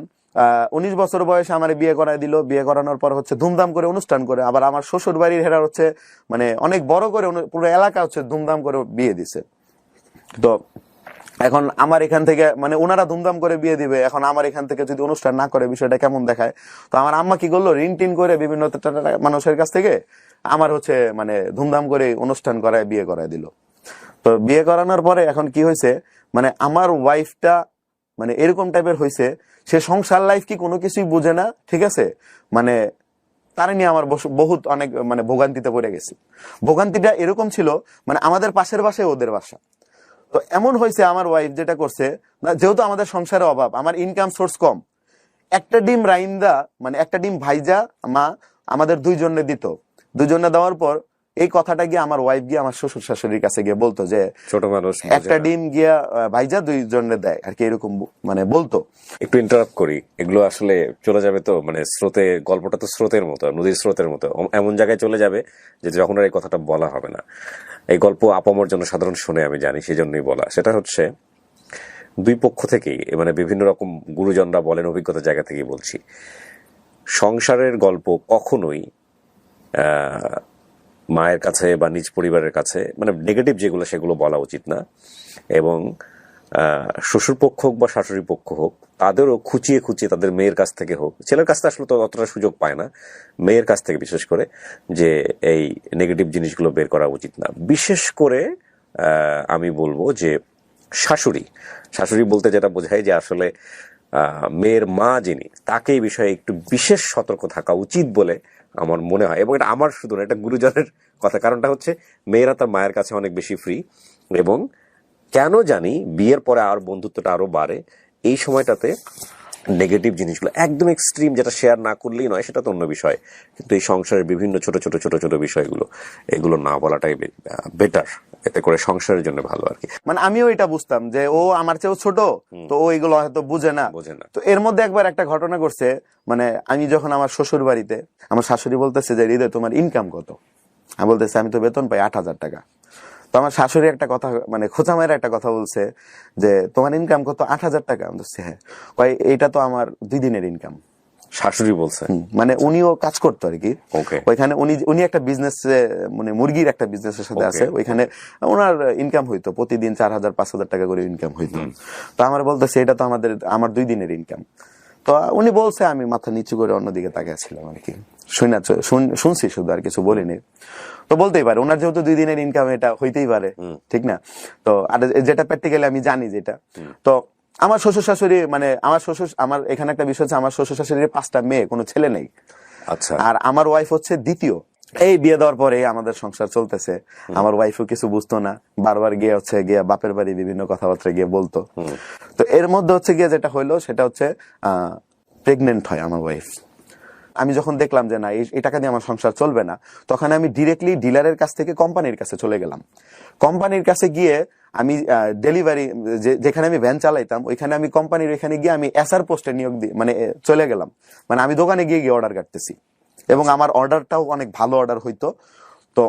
19 বছর বয়সে আমার বিয়ে করাই দিল। বিয়ে করানোর পর হচ্ছে ধুমধাম করে অনুষ্ঠান করে, আবার আমার শ্বশুর বাড়ির হেরা হচ্ছে মানে অনেক বড় করে, পুরো এলাকা হচ্ছে ধুমধাম করে বিয়ে দিছে। তো এখন আমার এখান থেকে মানে ওনারা ধুমধাম করে বিয়ে দিবে, এখন আমার এখান থেকে যদি অনুষ্ঠান না করে বিষয়টা কেমন দেখায়। তো আমার আম্মা কি করলো, ঋণ টিন করে বিভিন্ন মানুষের কাছ থেকে আমার হচ্ছে মানে ধুমধাম করে অনুষ্ঠান করায় বিয়ে করায় দিল। তো বিয়ে করানোর পরে এখন কি হয়েছে, মানে আমার ওয়াইফটা মানে এরকম টাইপের হয়েছে, সে সংসার লাইফ কি কোনো কিছুই বুঝে না। ঠিক আছে, মানে তার নিয়ে আমার বহুত অনেক মানে ভোগান্তিতে পড়ে গেছি। ভোগান্তিটা এরকম ছিল, মানে আমাদের পাশের বাসায় ওদের বাসা। তো এমন হয়েছে আমার ওয়াইফ যেটা করছে, না যেহেতু আমাদের সংসারে অভাব, আমার ইনকাম সোর্স কম, একটা ডিম রাইন্দা মানে একটা ডিম ভাইজা মা আমাদের দুইজনে দিত। দুইজনে দেওয়ার পর এই কথাটা গিয়ে আমার ওয়াইফ গিয়ে আমার শ্বশুর শাশুড়ির কাছে গিয়ে বলতো যে ছোট মানুষ একটা ডিম গিয়া ভাইজা দুইজনে দেয় আর কি, এরকম মানে বলতো। একটু ইন্টারাপ্ট করি, এগুলো আসলে চলে যাবে তো মানে স্রোতে, গল্পটা তো স্রোতের মতো, নদীর স্রোতের মতো এমন জায়গায় চলে যাবে যে যখন আর এই কথাটা বলা হবে না। এই গল্প আপামর জন্য সাধারণ শুনে আমি জানি, সেই জন্যই বলা। সেটা হচ্ছে দুই পক্ষ থেকেই মানে বিভিন্ন রকম গুরুজনরা বলেন, অভিজ্ঞতার জায়গা থেকেই বলছি, সংসারের গল্প কখনোই মায়ের কাছে বা নিজ পরিবারের কাছে মানে নেগেটিভ যেগুলো সেগুলো বলা উচিত না। এবং শ্বশুর পক্ষ হোক বা শাশুড়ি পক্ষ হোক, তাদেরও খুঁচিয়ে খুঁচিয়ে তাদের মেয়ের কাছ থেকে হোক, ছেলের কাছ থেকে আসলে তো অতটা সুযোগ পায় না, মেয়ের কাছ থেকে বিশেষ করে, যে এই নেগেটিভ জিনিসগুলো বের করা উচিত না। বিশেষ করে আমি বলবো যে শাশুড়ি শাশুড়ি বলতে যেটা বোঝায় যে আসলে মেয়ের মা যিনি, তাকে এই বিষয়ে একটু বিশেষ সতর্ক থাকা উচিত বলে আমার মনে হয়। এবং এটা আমার শুধু না, এটা গুরুজনের কথা। কারণটা হচ্ছে মেয়েরা তার মায়ের কাছে অনেক বেশি ফ্রি, এবং কেন জানি বিয়ের পরে আর বন্ধুত্বটা আরো বাড়ে। এই সময়টাতে নেগেটিভ জিনিসগুলো একদম এক্সট্রিম, যেটা শেয়ার না করলেই নয়, সেটা তো অন্য বিষয়, কিন্তু এই সংসারের বিভিন্ন ছোট ছোট ছোট ছোট বিষয়গুলো, এগুলো না বলাটাই বেটার, এতে করে সংসারের জন্য ভালো আর কি। মানে আমিও এটা বুঝতাম যে ও আমার চেয়েও ছোট, তো ও এগুলো হয়তো বুঝে না। তো এর মধ্যে একবার একটা ঘটনা ঘটছে, মানে আমি যখন আমার শ্বশুর বাড়িতে, আমার শাশুড়ি বলতেছে যে হৃদয় তোমার ইনকাম কত? আমি বলতেছি আমি তো বেতন পাই 8,000 টাকা। তো আমার শাশুড়ি একটা কথা মানে খোঁচা মায়ের একটা কথা বলছে যে তোমার ইনকাম কত? 8,000 টাকা। আমি বলছি হ্যাঁ। কয় এইটা তো আমার 2 দিনের ইনকাম। শাশুড়ি বলছে মানে উনিও কাজ করতো আর কি Okay. ওইখানে, উনি একটা বিজনেস মানে মুরগির একটা বিজনেসের সাথে আছে ওইখানে, ওনার ইনকাম হইতো প্রতিদিন 4,000-5,000 টাকা করে ইনকাম হইতো। তো আমার বলতেছে এটা তো আমার 2 দিনের ইনকাম। তো উনি বলছে, আমি মাথা নিচু করে অন্যদিকে তাকিয়েছিলাম আর কি, শুনছি শুধু, আর কিছু বলিনি। তো বলতেই পারে ওনার যেহেতু 2 দিনের ইনকাম, এটা হইতেই পারে, ঠিক না? তো আর যেটা প্র্যাকটিক্যালি আমি জানি যেটা, তো আমার শ্বশুর শাশুড়ি মানে আমার এখানে একটা বিষয় হচ্ছে, আমার শ্বশুর শাশুড়ির 5টা মেয়ে, কোনো ছেলে নেই। আচ্ছা। আর আমার ওয়াইফ হচ্ছে দ্বিতীয়। এই বিয়ে দেওয়ার পরে আমাদের সংসার চলতেছে। আমার ওয়াইফও কিছু বুঝতো না, বারবার গিয়ে বাপের বাড়ি বিভিন্ন কথাবার্তা গিয়ে বলতো। তো এর মধ্যে হচ্ছে গিয়ে যেটা হইলো সেটা হচ্ছে প্রেগনেন্ট হয় আমার ওয়াইফ। আমি যখন দেখলাম যে না এই টাকা দিয়ে আমার সংসার চলবে না, তখন আমি ডিরেক্টলি ডিলারের কাছ থেকে কোম্পানির কাছে চলে গেলাম। কোম্পানির কাছে গিয়ে আমি ডেলিভারি, যেখানে আমি ভ্যান চালাইতাম ওইখানে আমি কোম্পানির এখানে গিয়ে আমি এসআর পোস্টে নিয়োগ দিই, মানে চলে গেলাম। মানে আমি দোকানে গিয়ে অর্ডার কাটতেছি, এবং আমার অর্ডারটাও অনেক ভালো অর্ডার হইতো। তো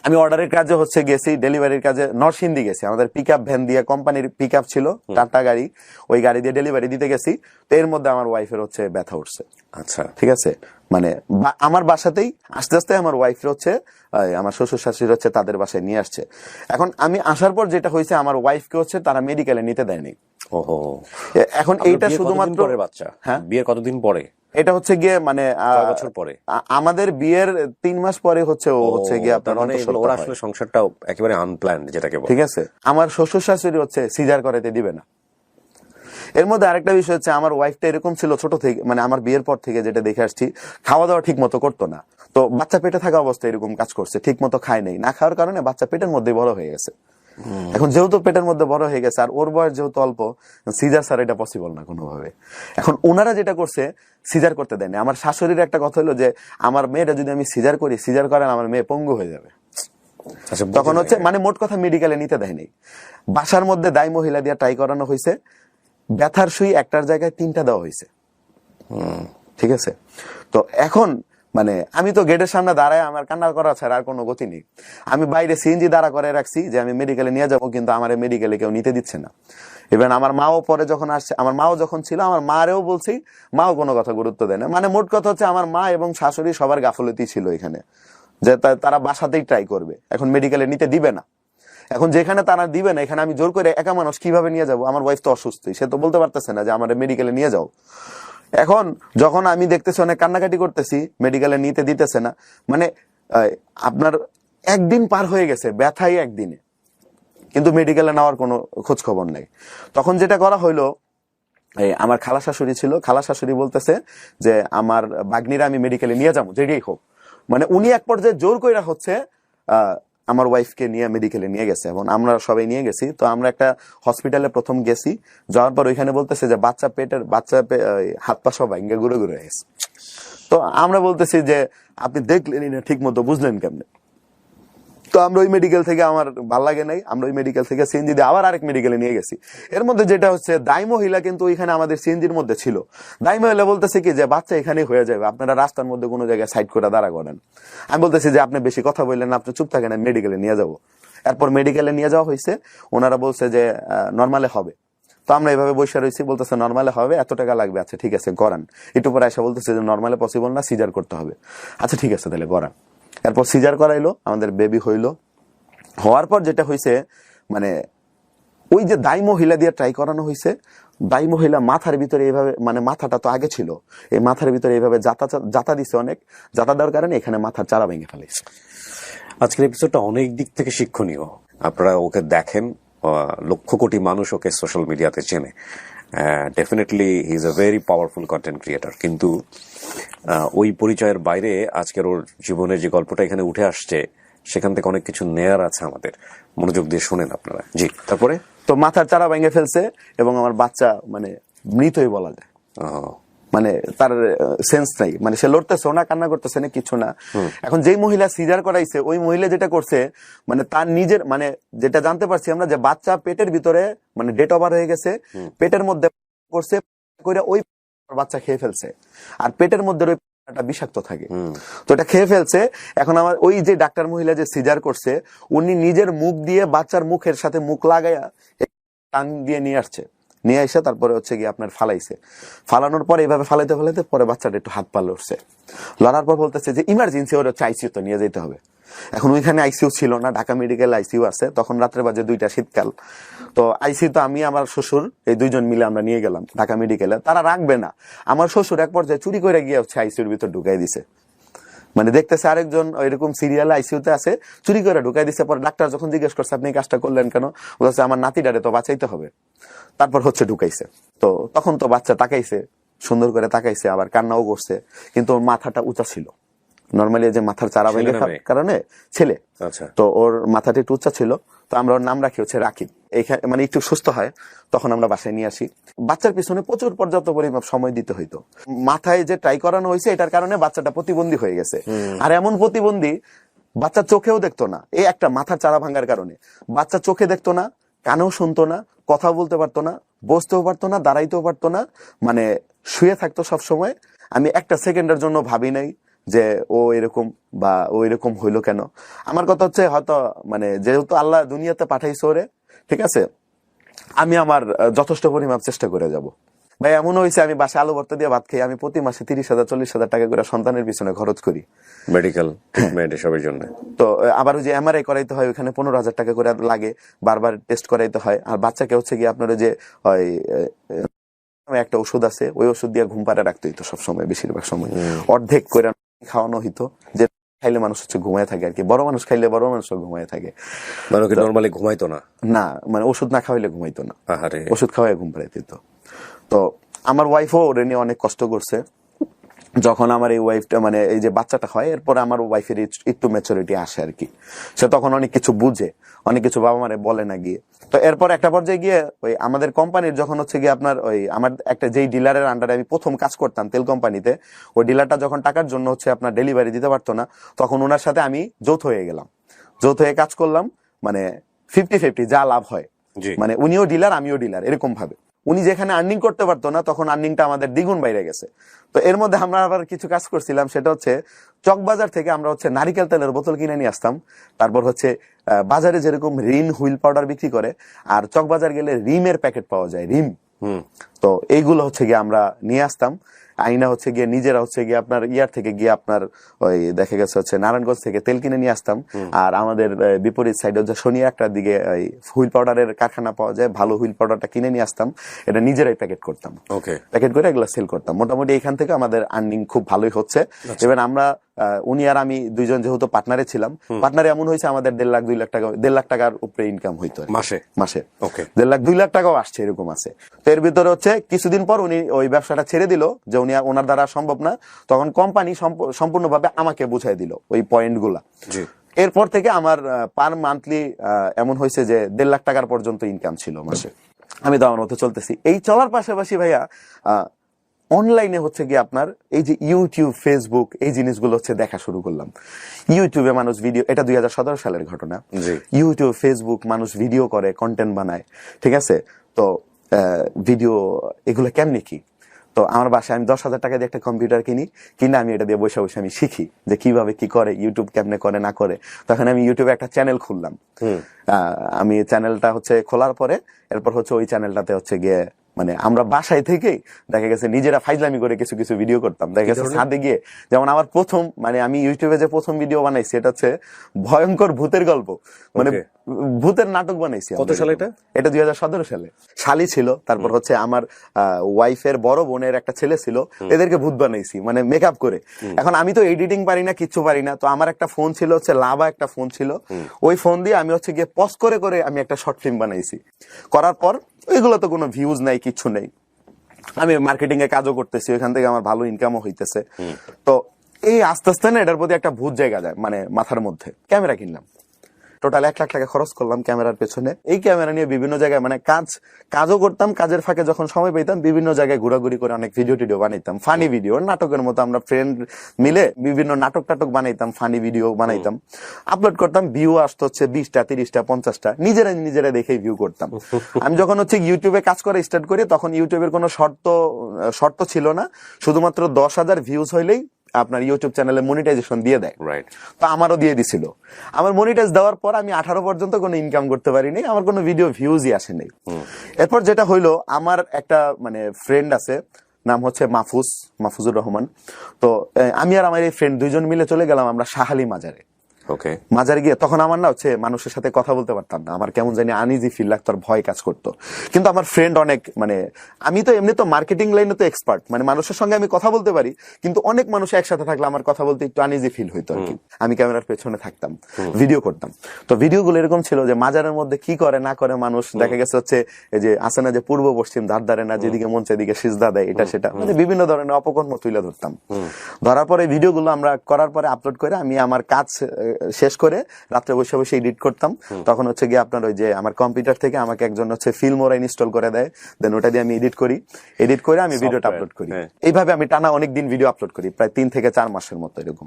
আমি অর্ডারের কাজে হচ্ছে গেছি, ডেলিভারির কাজে নরসিংদী গেছি, আমাদের পিক আপ ভ্যান দিয়ে, কোম্পানির পিক আপ ছিল টাটা গাড়ি, ওই গাড়ি দিয়ে ডেলিভারি দিতে গেছি। তো এর মধ্যে আমার ওয়াইফের হচ্ছে ব্যথা উঠছে। আচ্ছা, ঠিক আছে, মানে আমার বাসাতেই আস্তে আস্তে আমার ওয়াইফের হচ্ছে, আমার শ্বশুর শাশুড়ি হচ্ছে তাদের বাসায় নিয়ে আসছে। এখন আমি আসার পর যেটা হয়েছে, আমার ওয়াইফকে হচ্ছে তারা মেডিকেলে নিতে দেয়নি। ওহো। এখন এইটা শুধুমাত্র বাচ্চা, হ্যাঁ, বিয়ের কতদিন পরে? এটা হচ্ছে গিয়ে মানে বছর পরে, আমাদের বিয়ের 3 মাস পরে হচ্ছে ও হচ্ছে গিয়ে আপনার ওরা আসলে সংসারটাও একেবারে আনপ্ল্যান্ড যেটাকে বলে। ঠিক আছে, আমার শ্বশুর শাশুড়ি হচ্ছে সিজার করাতে দিবে না। এর মধ্যে আরেকটা বিষয় হচ্ছে, আমার ওয়াইফটা এরকম ছিল ছোট থেকে, মানে আমার বিয়ের পর থেকে যেটা দেখে আসছি, খাওয়া দাওয়া ঠিক মতো করতো না। তো বাচ্চা পেটে থাকা অবস্থায় এরকম কাজ করছে, ঠিক মতো খায় নাই, না খাওয়ার কারণে বাচ্চা পেটের মধ্যে বড় হয়ে গেছে। এখন যেহেতু পেটের মধ্যে বড় হয়ে গেছে, আর ওর বয়স যেহেতু অল্প, সিজার স্যার এটা পসিবল না কোনোভাবে। এখন ওনারা যেটা করছে, সিজার করতে দেয়নি। আমার শাশুড়ির একটা কথা হলো যে আমার মেয়েটা যদি আমি সিজার করি, সিজার করেন আমার মেয়ে পঙ্গু হয়ে যাবে। তখন হচ্ছে মানে মোট কথা মেডিকেলে নিতে দেয়নি, বাসার মধ্যে দায় মহিলা দিয়ে ট্রাই করানো হয়েছে, ব্যথার সুই একটার জায়গায় 3টা দেওয়া হয়েছে। ঠিক আছে, তো এখন মানে আমি তো গেটের সামনে দাঁড়ায় আমার কান্না করা ছাড়া আর কোনো গতি নেই। আমি বাইরে সিএনজি দাঁড়া করে রাখছি যে আমি মেডিকেলে নিয়ে যাবো, কিন্তু আমার মেডিকেলে কেউ নিতে দিচ্ছে না। ইভেন আমার মাও পরে যখন আসছে, আমার মাও যখন ছিল, আমার মারেও বলছি, মাও কোনো কথা গুরুত্ব দেয় না। মানে মোট কথা হচ্ছে আমার মা এবং শাশুড়ি সবার গাফলতি ছিল এখানে, যে তারা বাসাতেই ট্রাই করবে, এখন মেডিকেলে নিতে দিবে না। এখন যেখানে তারা দিবে না, এখানে আমি জোর করে একা মানুষ কিভাবে নিয়ে যাবো? আমার ওয়াইফ তো অসুস্থ, সে তো বলতে পারতেছে না যে আমার মেডিকেলে নিয়ে যাও। এখন যখন আমি দেখতেছি অনেক কান্নাকাটি করতেছি, মেডিকেলে নিতে দিতেছে না, মানে আপনার 1 দিন পার হয়ে গেছে ব্যথাই 1 দিনে, কিন্তু মেডিকেলে নেওয়ার কোনো খোঁজ খবর নেই। তখন যেটা করা হইলো, আমার খালা শাশুড়ি ছিল, খালা শাশুড়ি বলতেছে যে আমার বাগ্নিরা আমি মেডিকেলে নিয়ে যাবো যেটাই হোক। মানে উনি এক পর্যায়ে জোর কইরা হচ্ছে আমার ওয়াইফকে নিয়ে মেডিকেলে নিয়ে গেছে এবং আমরা সবাই নিয়ে গেছি। তো আমরা একটা হসপিটালে প্রথম গেছি, যাওয়ার পর ওইখানে বলতেছে যে হাত পা সব ভাঙ্গা ঘুরে ঘুরে গেছে। তো আমরা বলতেছি যে আপনি দেখলেনই না, ঠিক মতো বুঝলেন কেমনে? তো আমরা ওই মেডিকেল থেকে, আমার ভাল লাগে নাই, আমরা ওই মেডিকেল থেকে সিএনজি দিয়ে আবার আরেক মেডিকেলে নিয়ে গেছি। এর মধ্যে যেটা হচ্ছে, দায় মহিলা কিন্তু ওইখানে আমাদের সিএনজির মধ্যে ছিল। দায় মহিলা বলতেছে কি যে বাচ্চা এখানেই হয়ে যাবে, আপনারা রাস্তার মধ্যে কোনো জায়গায় সাইড করে দাঁড়া করেন। আমি বলতেছি যে আপনি বেশি কথা বললেন, আপনি চুপ থাকেন, আমি মেডিকেলে নিয়ে যাবো। এরপর মেডিকেলে নিয়ে যাওয়া হয়েছে, ওনারা বলছে যে নর্মালে হবে। তো আমরা এইভাবে বসে রয়েছি, বলতেছে নর্মালে হবে, এত টাকা লাগবে, আচ্ছা ঠিক আছে করান। একটু পরে এসে বলতেছে যে নর্মালে পসিবল না, সিজার করতে হবে। আচ্ছা ঠিক আছে তাহলে করান। এরপর সিজার করাইলো, আমাদের বেবি হইলো। হওয়ার পর যেটা হয়েছে, মানে ওই যে দায়ী মহিলা দিয়ে ট্রাই করানো হয়েছে, দায়ী মহিলা মাথার ভিতরে এইভাবে, মানে মাথাটা তো আগে ছিল, এই মাথার ভিতরে এইভাবে জাতা দিছে, অনেক জাতা দেওয়ার কারণে এখানে মাথার চারা ভেঙে ফেলেছে। আজকের এপিসোডটা অনেক দিক থেকে শিক্ষণীয়। আপনারা ওকে দেখেন, লক্ষ কোটি মানুষ ওকে সোশ্যাল মিডিয়াতে চেনে। Definitely he is a very powerful content creator. কিন্তু ওই পরিচয়ের বাইরে আজকের ওর জীবনের যে গল্পটা এখানে উঠে আসছে, সেখান থেকে অনেক কিছু নেয়ার আছে আমাদের। মনোযোগ দিয়ে শোনেন আপনারা। জি, তারপরে? তো মাথার চারা ভেঙে ফেলছে এবং আমার বাচ্চা মানে মৃতই বলা যায়। মানে তার সেন্স নাই, মানে সে লড়তেছে না, কান্না করতেছে না, কিছু না। এখন যেই মহিলা সিজার করাইছে, ওই মহিলা যেটা করছে, মানে তার নিজের, মানে যেটা জানতে পারছি আমরা, যে বাচ্চা পেটের ভিতরে মানে ডেট ওভার হয়ে গেছে, পেটের মধ্যে করছে করে ওই বাচ্চা খেয়ে ফেলছে। আর পেটের মধ্যে ওই বিষাক্ত থাকে, তো এটা খেয়ে ফেলছে। এখন আমার ওই যে ডাক্তার মহিলা যে সিজার করছে, উনি নিজের মুখ দিয়ে বাচ্চার মুখের সাথে মুখ লাগাইয়া টাং দিয়ে নিয়ে আসছে, নিয়ে এসে তারপরে হচ্ছে গিয়ে আপনার ফালাইছে। ফালানোর পর এইভাবে ফালাইতে ফালাইতে পরে বাচ্চাটা একটু হাত পা লড়ছে। লড়ার পর বলতেছে যে ইমার্জেন্সি ওর হচ্ছে আইসিইউ তো নিয়ে যেতে হবে। এখন ওইখানে আইসিইউ ছিল না, ঢাকা মেডিকেল আইসিইউ আছে। তখন রাত্রে বাজে 2টা, শীতকাল। তো আইসিইউ তো আমি আমার শ্বশুর এই দুইজন মিলে আমরা নিয়ে গেলাম ঢাকা মেডিকেলে। তারা রাখবে না, আমার শ্বশুর এক পর্যায়ে চুরি করে গিয়ে হচ্ছে আইসিইউর ভিতর ঢুকাই দিছে। মানে দেখতেছে আরেকজন এরকম সিরিয়াল আইসিইউতে আছে, চুরি করে ঢুকাই দিছে। পরে ডাক্তার যখন জিজ্ঞেস করছে আপনি কাজটা করলেন কেন, বলছে আমার নাতিটারে তো বাঁচাইতে হবে। তারপর হচ্ছে ঢুকাইছে। তো তখন তো বাচ্চা তাকাইছে, সুন্দর করে তাকাইছে, আবার কান্নাও করছে, কিন্তু ওর মাথাটা উঁচা ছিল। নর্মালি যে মাথার চারা ভেঙে কারণে ছেলে, তো ওর মাথাটা একটু উঁচা ছিল। তো আমরা ওর নাম রাখি হচ্ছে রাকিব। এইখানে মানে একটু সুস্থ হয় তখন আমরা বাসায় নিয়ে আসি। বাচ্চার পিছনে প্রচুর পর্যাপ্ত পরিমাণ সময় দিতে হইতো। মাথায় যে ট্রাই করানো হয়েছে, এটার কারণে বাচ্চাটা প্রতিবন্ধী হয়ে গেছে। আর এমন প্রতিবন্ধী, বাচ্চা চোখেও দেখতো না। এই একটা মাথার চারা ভাঙার কারণে বাচ্চা চোখে দেখতো না, কানেও শুনতো না, কথা বলতে পারতো না, বসতেও পারতো না, দাঁড়াইতেও পারতো না, মানে শুয়ে থাকতো সব সময়। আমি একটা সেকেন্ডের জন্য ভাবি নাই যে ও এরকম বা ও এরকম হইলো কেন। আমার কথা হচ্ছে, হয়তো মানে যেহেতু আল্লাহ দুনিয়াতে পাঠাইছে ওরে, ঠিক আছে, আমি আমার যথেষ্ট পরিমাণ চেষ্টা করে যাব। ভাই এমন হয়েছে, আমি বাসায় আলু ভর্তা দিয়ে ভাত খাই, আমি প্রতি মাসে 30,000-40,000 টাকা করে সন্তানের পিছনে খরচ করি, মেডিকেল ট্রিটমেন্ট এসবের জন্য। তো আবার ওই যে এমআরআই করাইতে হয়, ওইখানে 15,000 টাকা করে লাগে, বারবার টেস্ট করাইতে হয়। আর বাচ্চাকে হচ্ছে কি আপনার যে একটা ওষুধ আছে, ওই ওষুধ দিয়ে ঘুম পাড়ে রাখতে হইতো সবসময়, বেশিরভাগ সময় অর্ধেক করে খাওয়ানো হইতো, যে খাইলে মানুষ হচ্ছে ঘুমায় থাকে আর কি। বড় মানুষ খাইলে বড় মানুষ ঘুমায় থাকে, মানে নরমালি ঘুমাইতো না, না মানে ওষুধ না খাওয়াইলে ঘুমাইতো না, ওষুধ খাওয়াই ঘুম পাড়াইতে হইতো। তো আমার ওয়াইফও ওরে নিয়ে অনেক কষ্ট করছে। যখন আমার এই ওয়াইফটা মানে এই যে বাচ্চাটা হয়, এরপরে আমার ওয়াইফের একটু ম্যাচুরিটি আসে আর কি। সে তখন অনেক কিছু বুঝে, অনেক কিছু বাবা মারে বলে না গিয়ে। তো এরপর একটা পর্যায়ে গিয়ে ওই আমাদের কোম্পানির যখন হচ্ছে গিয়ে আপনার ওই আমার একটা যেই ডিলারের আন্ডারে আমি প্রথম কাজ করতাম তেল কোম্পানিতে, ওই ডিলারটা যখন টাকার জন্য হচ্ছে আপনার ডেলিভারি দিতে পারতো না, তখন ওনার সাথে আমি যৌথ হয়ে গেলাম, যৌথ হয়ে কাজ করলাম। মানে 50-50 যা লাভ হয়, মানে উনিও ডিলার আমিও ডিলার, এরকম ভাবে। উনি যেখানে আর্নিং করতে পারতো না, তখন আর্নিংটা আমাদের দ্বিগুণ বাইরে গেছে। তো এর মধ্যে আমরা আবার কিছু কাজ করছিলাম, সেটা হচ্ছে চকবাজার থেকে আমরা হচ্ছে নারিকেল তেলের বোতল কিনে নিয়ে আসতাম। তারপর হচ্ছে বাজারে যেরকম রিন হুইল পাউডার বিক্রি করে, আর চকবাজার গেলে রিমের প্যাকেট পাওয়া যায়, রিম। তো এইগুলো হচ্ছে গিয়ে আমরা নিয়ে আসতাম, আইনা হচ্ছে গিয়ে নিজেরা হচ্ছে গিয়ে আপনার ইয়ার থেকে গিয়ে আপনার ওই দেখা গেছে হচ্ছে নারায়ণগঞ্জ থেকে তেল কিনে নিয়ে আসতাম। আর আমাদের বিপরীত সাইডে হচ্ছে শনিয়া একটা দিকে হুইল পাউডারের কারখানা পাওয়া যায়, ভালো হুইল পাউডারটা কিনে নিয়ে আসতাম, এটা নিজেরাই প্যাকেট করতাম, প্যাকেট করে এগুলো সেল করতাম। মোটামুটি এখান থেকে আমাদের আর্নিং খুব ভালোই হচ্ছে। এবার আমরা উনি আর আমি দুইজন যেহেতু পার্টনারে ছিলাম, পার্টনারে এমন হয়েছে আমাদের 1.5 লাখ 2 লাখ টাকা, 1.5 লাখ টাকার উপরে ইনকাম হইতো মাসে, 1.5 লাখ 2 লাখ টাকাও আসছে, এরকম আছে। তো এর ভিতরে হচ্ছে কিছুদিন পর উনি ওই ব্যবসাটা ছেড়ে দিল, যে উনি ওনার দ্বারা সম্ভব না। তখন কোম্পানি সম্পূর্ণভাবে আমাকে বুঝাই দিল ওই পয়েন্ট গুলা, এরপর থেকে আমার পার মান্থলি এমন হয়েছে যে 1.5 লাখ টাকার পর্যন্ত ইনকাম ছিল মাসে। আমি তো আমার মতো চলতেছি। এই চলার পাশাপাশি ভাইয়া অনলাইনে হচ্ছে কি আপনার এই যে ইউটিউব, ফেসবুক, এই জিনিসগুলো হচ্ছে দেখা শুরু করলাম। ইউটিউবে মানুষ ভিডিও, এটা 2017 সালের ঘটনা। ইউটিউব, ফেসবুক, মানুষ ভিডিও করে, কন্টেন্ট বানায়, ঠিক আছে? তো ভিডিও এগুলো কেমনি কি? তো আমার বাসায় আমি 10,000 টাকা দিয়ে একটা কম্পিউটার কিনে আমি এটা দিয়ে বসে বসে আমি শিখি যে কিভাবে কি করে, ইউটিউব কেমনে করে না করে। তখন আমি ইউটিউবে একটা চ্যানেল খুললাম। আমি চ্যানেলটা হচ্ছে খোলার পরে এরপর হচ্ছে ওই চ্যানেলটাতে হচ্ছে গিয়ে মানে আমরা বাসায় থেকেই দেখা গেছে নিজেরা ফাইজলামি করে কিছু কিছু ভিডিও করতাম। দেখা গেছে ছাদে গিয়ে, যেমন আমার প্রথম মানে আমি ইউটিউবে যে প্রথম ভিডিও বানাইছি এটা হচ্ছে ভয়ঙ্কর ভূতের গল্প, মানে ভূতের নাটক বানাইছি। কত সালে এটা? এটা 2017 সালে। শালি ছিল, তারপর হচ্ছে আমার ওয়াইফের বড় বোনের একটা ছেলে ছিল, এদেরকে ভূত বানাইছি মানে মেকআপ করে। এখন আমি তো এডিটিং পারি না, কিচ্ছু পারি না। তো আমার একটা ফোন ছিল হচ্ছে লাভা একটা ফোন ছিল, ওই ফোন দিয়ে আমি হচ্ছে গিয়ে পজ করে করে আমি একটা শর্ট ফিল্ম বানাইছি। করার পর এগুলো তো কোনো ভিউজ নাই, কিচ্ছু নেই। আমি মার্কেটিং এ কাজও করতেছি, ওইখান থেকে আমার ভালো ইনকামও হইতেছে। তো এই আস্তে আস্তে না এটার প্রতি একটা ভূত জায়গা যায় মানে মাথার মধ্যে। ক্যামেরা কিনলাম, টোটাল 1 লাখ টাকা খরচ করলাম ক্যামেরার পেছনে। এই ক্যামেরা নিয়ে বিভিন্ন জায়গায় মানে কাজও করতাম, কাজের ফাঁকে যখন সময় পেতাম বিভিন্ন জায়গায় ঘোরাঘুরি করে অনেক ভিডিও টিডিও বানাইতাম, ফানি ভিডিও, নাটকের মতো আমরা ফ্রেন্ড মিলে বিভিন্ন নাটক টাটক বানাইতাম, ফানি ভিডিও বানাইতাম, আপলোড করতাম। ভিউ আসতো হচ্ছে 20টা, 30টা, 50টা, নিজেরা দেখেই ভিউ করতাম। আমি যখন হচ্ছে ইউটিউবে কাজ করা স্টার্ট করি তখন ইউটিউবের কোনো শর্ত ছিল না, শুধুমাত্র 10,000 ভিউজ হইলেই আপনার ইউটিউব চ্যানেলে মনিটাইজেশন দিয়ে দেয়। তো আমারও দিয়ে দিছিল। আমার মনিটাইজ দেওয়ার পর আমি 18 পর্যন্ত কোনো ইনকাম করতে পারিনি, আমার কোনো ভিডিও ভিউজই আসেনি। এরপর যেটা হইলো, আমার একটা মানে ফ্রেন্ড আছে, নাম হচ্ছে মাহফুজুর রহমান। তো আমি আর আমার এই ফ্রেন্ড দুইজন মিলে চলে গেলাম আমরা শাহালি মাজারে। মাজারে গিয়ে তখন আমার না হচ্ছে মানুষের সাথে কথা বলতে পারতাম না, আমার কেমন জানি আনইজি ফিল লাগতো, আর ভয় কাজ করতো। কিন্তু আমার ফ্রেন্ড অনেক মানে আমি তো এমনি তো মার্কেটিং লাইনে তো এক্সপার্ট, মানে মানুষের সঙ্গে আমি কথা বলতে পারি, কিন্তু অনেক মানুষ একসাথে থাকলে আমার কথা বলতে একটু আনইজি ফিল হইতো আর কি। আমি ক্যামেরার পেছনে থাকতাম, ভিডিও করতাম। তো ভিডিওগুলো এরকম ছিল যে মাজারের মধ্যে কি করে না করে মানুষ, দেখা গেছে হচ্ছে এই যে আসে না যে পূর্ব পশ্চিম ধারে না, যেদিকে মন সেদিকে সিজদা দেয়, এটা সেটা মানে বিভিন্ন ধরনের অপকর্ম তুলে ধরতাম। ধরার পরে ভিডিওগুলো আমরা করার পরে আপলোড করে আমি আমার কাজ শেষ করে রাত্রে বসে বসে এডিট করতাম। তখন হচ্ছে গিয়ে আপনার ওই যে আমার কম্পিউটার থেকে আমাকে একজন হচ্ছে ফিল্মোরা ইনস্টল করে দেয়, দেন ওটা দিয়ে আমি এডিট করে আমি ভিডিওটা আপলোড করি। এইভাবে আমি টানা অনেকদিন ভিডিও আপলোড করি, প্রায় 3 থেকে 4 মাসের মতো এরকম।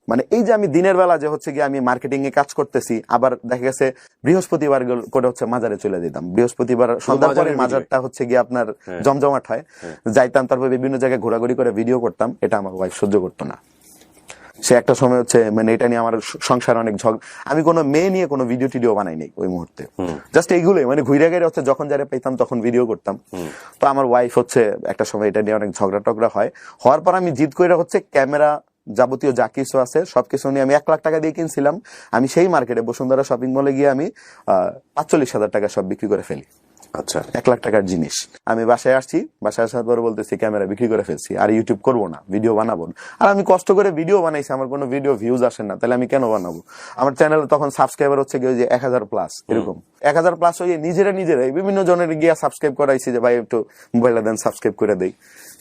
মানে এই যে আমি দিনের বেলা যে হচ্ছে গিয়ে আমি মার্কেটিং এ কাজ করতেছি, আবার দেখা গেছে বৃহস্পতিবার করে হচ্ছে মাজারে চলে যেতাম। বৃহস্পতিবার সন্ধ্যার পরে মাজারটা হচ্ছে গিয়ে আপনার জমজমাট হয়, যাইতাম, তারপর বিভিন্ন জায়গায় ঘোরাঘুরি করে ভিডিও করতাম। এটা আমার ওয়াইফ সহ্য করতো না। সে একটা সময় হচ্ছে মানে এটা নিয়ে আমার সংসার অনেক আমি কোনো মেয়ে নিয়ে কোনো ভিডিও টিডিও বানাই নাই ওই মুহূর্তে, জাস্ট এইগুলোই মানে ঘুরে গেড়ে হচ্ছে যখন যারা পেতাম তখন ভিডিও করতাম। তো আমার ওয়াইফ হচ্ছে একটা সময় এটা নিয়ে অনেক ঝগড়া টগড়া হওয়ার পর আমি জিদ করে হচ্ছে ক্যামেরা যাবতীয় যা কিছু আছে সবকিছু নিয়ে আমি 1 লাখ টাকা দিয়ে কিনছিলাম। আমি সেই মার্কেটে বসুন্ধরা শপিং মলে গিয়ে আমি 45,000 টাকা সব বিক্রি করে ফেলি। আচ্ছা, 1 লাখ টাকার জিনিস। আমি বাসায় আসছি, বাসায় আসার পরে বলতেছি ক্যামেরা বিক্রি করে ফেলছি, আর ইউটিউব করবো না, ভিডিও বানাবো না। আর আমি কষ্ট করে ভিডিও বানাইছি, আমার কোনো ভিডিও ভিউজ আসে না, তাহলে আমি কেন বানাবো? আমার চ্যানেলে তখন সাবস্ক্রাইবার হচ্ছে গিয়ে যে 1000 প্লাস, এরকম 1000 প্লাস হয়ে নিজেরাই বিভিন্ন জনের গিয়া সাবস্ক্রাইব করাইছি যে ভাই একটু মোবাইলে দেন, সাবস্ক্রাইব করে দেই,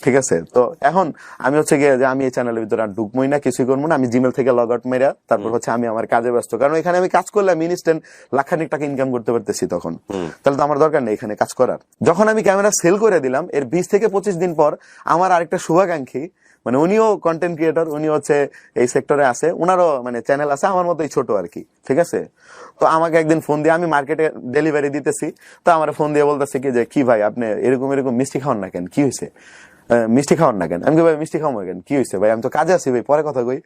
ঠিক আছে? তো এখন আমি হচ্ছে গিয়ে যে আমি এই চ্যানেলের ভিতরে আর ঢুকবোই না, কিছুই করবো না, আমি জিমেল থেকে লগ আউট মেরা তারপর হচ্ছে আমি আমার কাজে ব্যস্ত। কারণ এখানে আমি কাজ করলে আমি ইনস্ট্যান্ট লাখখানিক টাকা ইনকাম করতে পারতেছি তখন, তাহলে তো আমার দরকার নেই এখানে কাজ করার। যখন আমি ক্যামেরা সেল করে দিলাম, এর 20 থেকে 25 দিন পর আমার আরেকটা শুভাকাঙ্ক্ষী, মানে উনিও কন্টেন্ট ক্রিয়েটর, উনি হচ্ছে এই সেক্টরে আছে, উনারও মানে চ্যানেল আছে আমার মতোই ছোট আর কি, ঠিক আছে? তো আমাকে একদিন ফোন দিয়ে, আমি মার্কেটে ডেলিভারি দিতেছি, তো আমার ফোন দিয়ে বলতেছে কি যে কি ভাই আপনি এরকম মিষ্টি খাওয়ান না কেন, কি হয়েছে? মিষ্টি খাওয়ান না কেন? আমি ভাই মিষ্টি খাওয়াবো কেন, কি হয়েছে ভাই, আমি তো কাজে আছি ভাই, পরে কথা কই।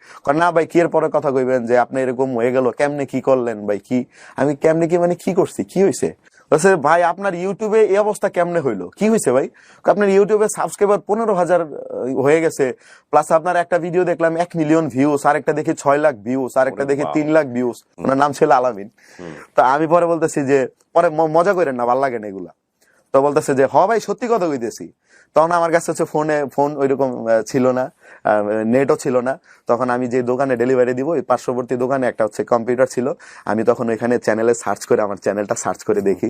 না ভাই কি এর পরে কথা কইবেন, যে আপনি এরকম হয়ে গেল, কেমনে কি করলেন ভাই? কি আমি কেমনে কি মানে কি করছি, কি হয়েছে? ভাই আপনার ইউটিউবে এই অবস্থা কেমনে হইলো, কি হয়েছে ভাই? আপনার ইউটিউবে সাবস্ক্রাইবার 15,000 হয়ে গেছে, প্লাস আপনার একটা ভিডিও দেখলাম 1 মিলিয়ন ভিউজ, আর একটা দেখি 6 লাখ ভিউজ, আর একটা দেখি 3 লাখ ভিউজ। ওনার নাম ছিল আলামিন। তো আমি পরে বলতেছি যে পরে মজা করেন না, ভাল লাগে না এগুলা। তো বলতেছে যে হ ভাই সত্যি কথা কইতেছি। তখন আমার কাছে হচ্ছে ফোন ওইরকম ছিল না, নেটও ছিল না। তখন আমি যে দোকানে ডেলিভারি দিব ওই পার্শ্ববর্তী দোকানে একটা হচ্ছে কম্পিউটার ছিল। আমি তখন ওইখানে চ্যানেলে সার্চ করে আমার চ্যানেলটা সার্চ করে দেখি।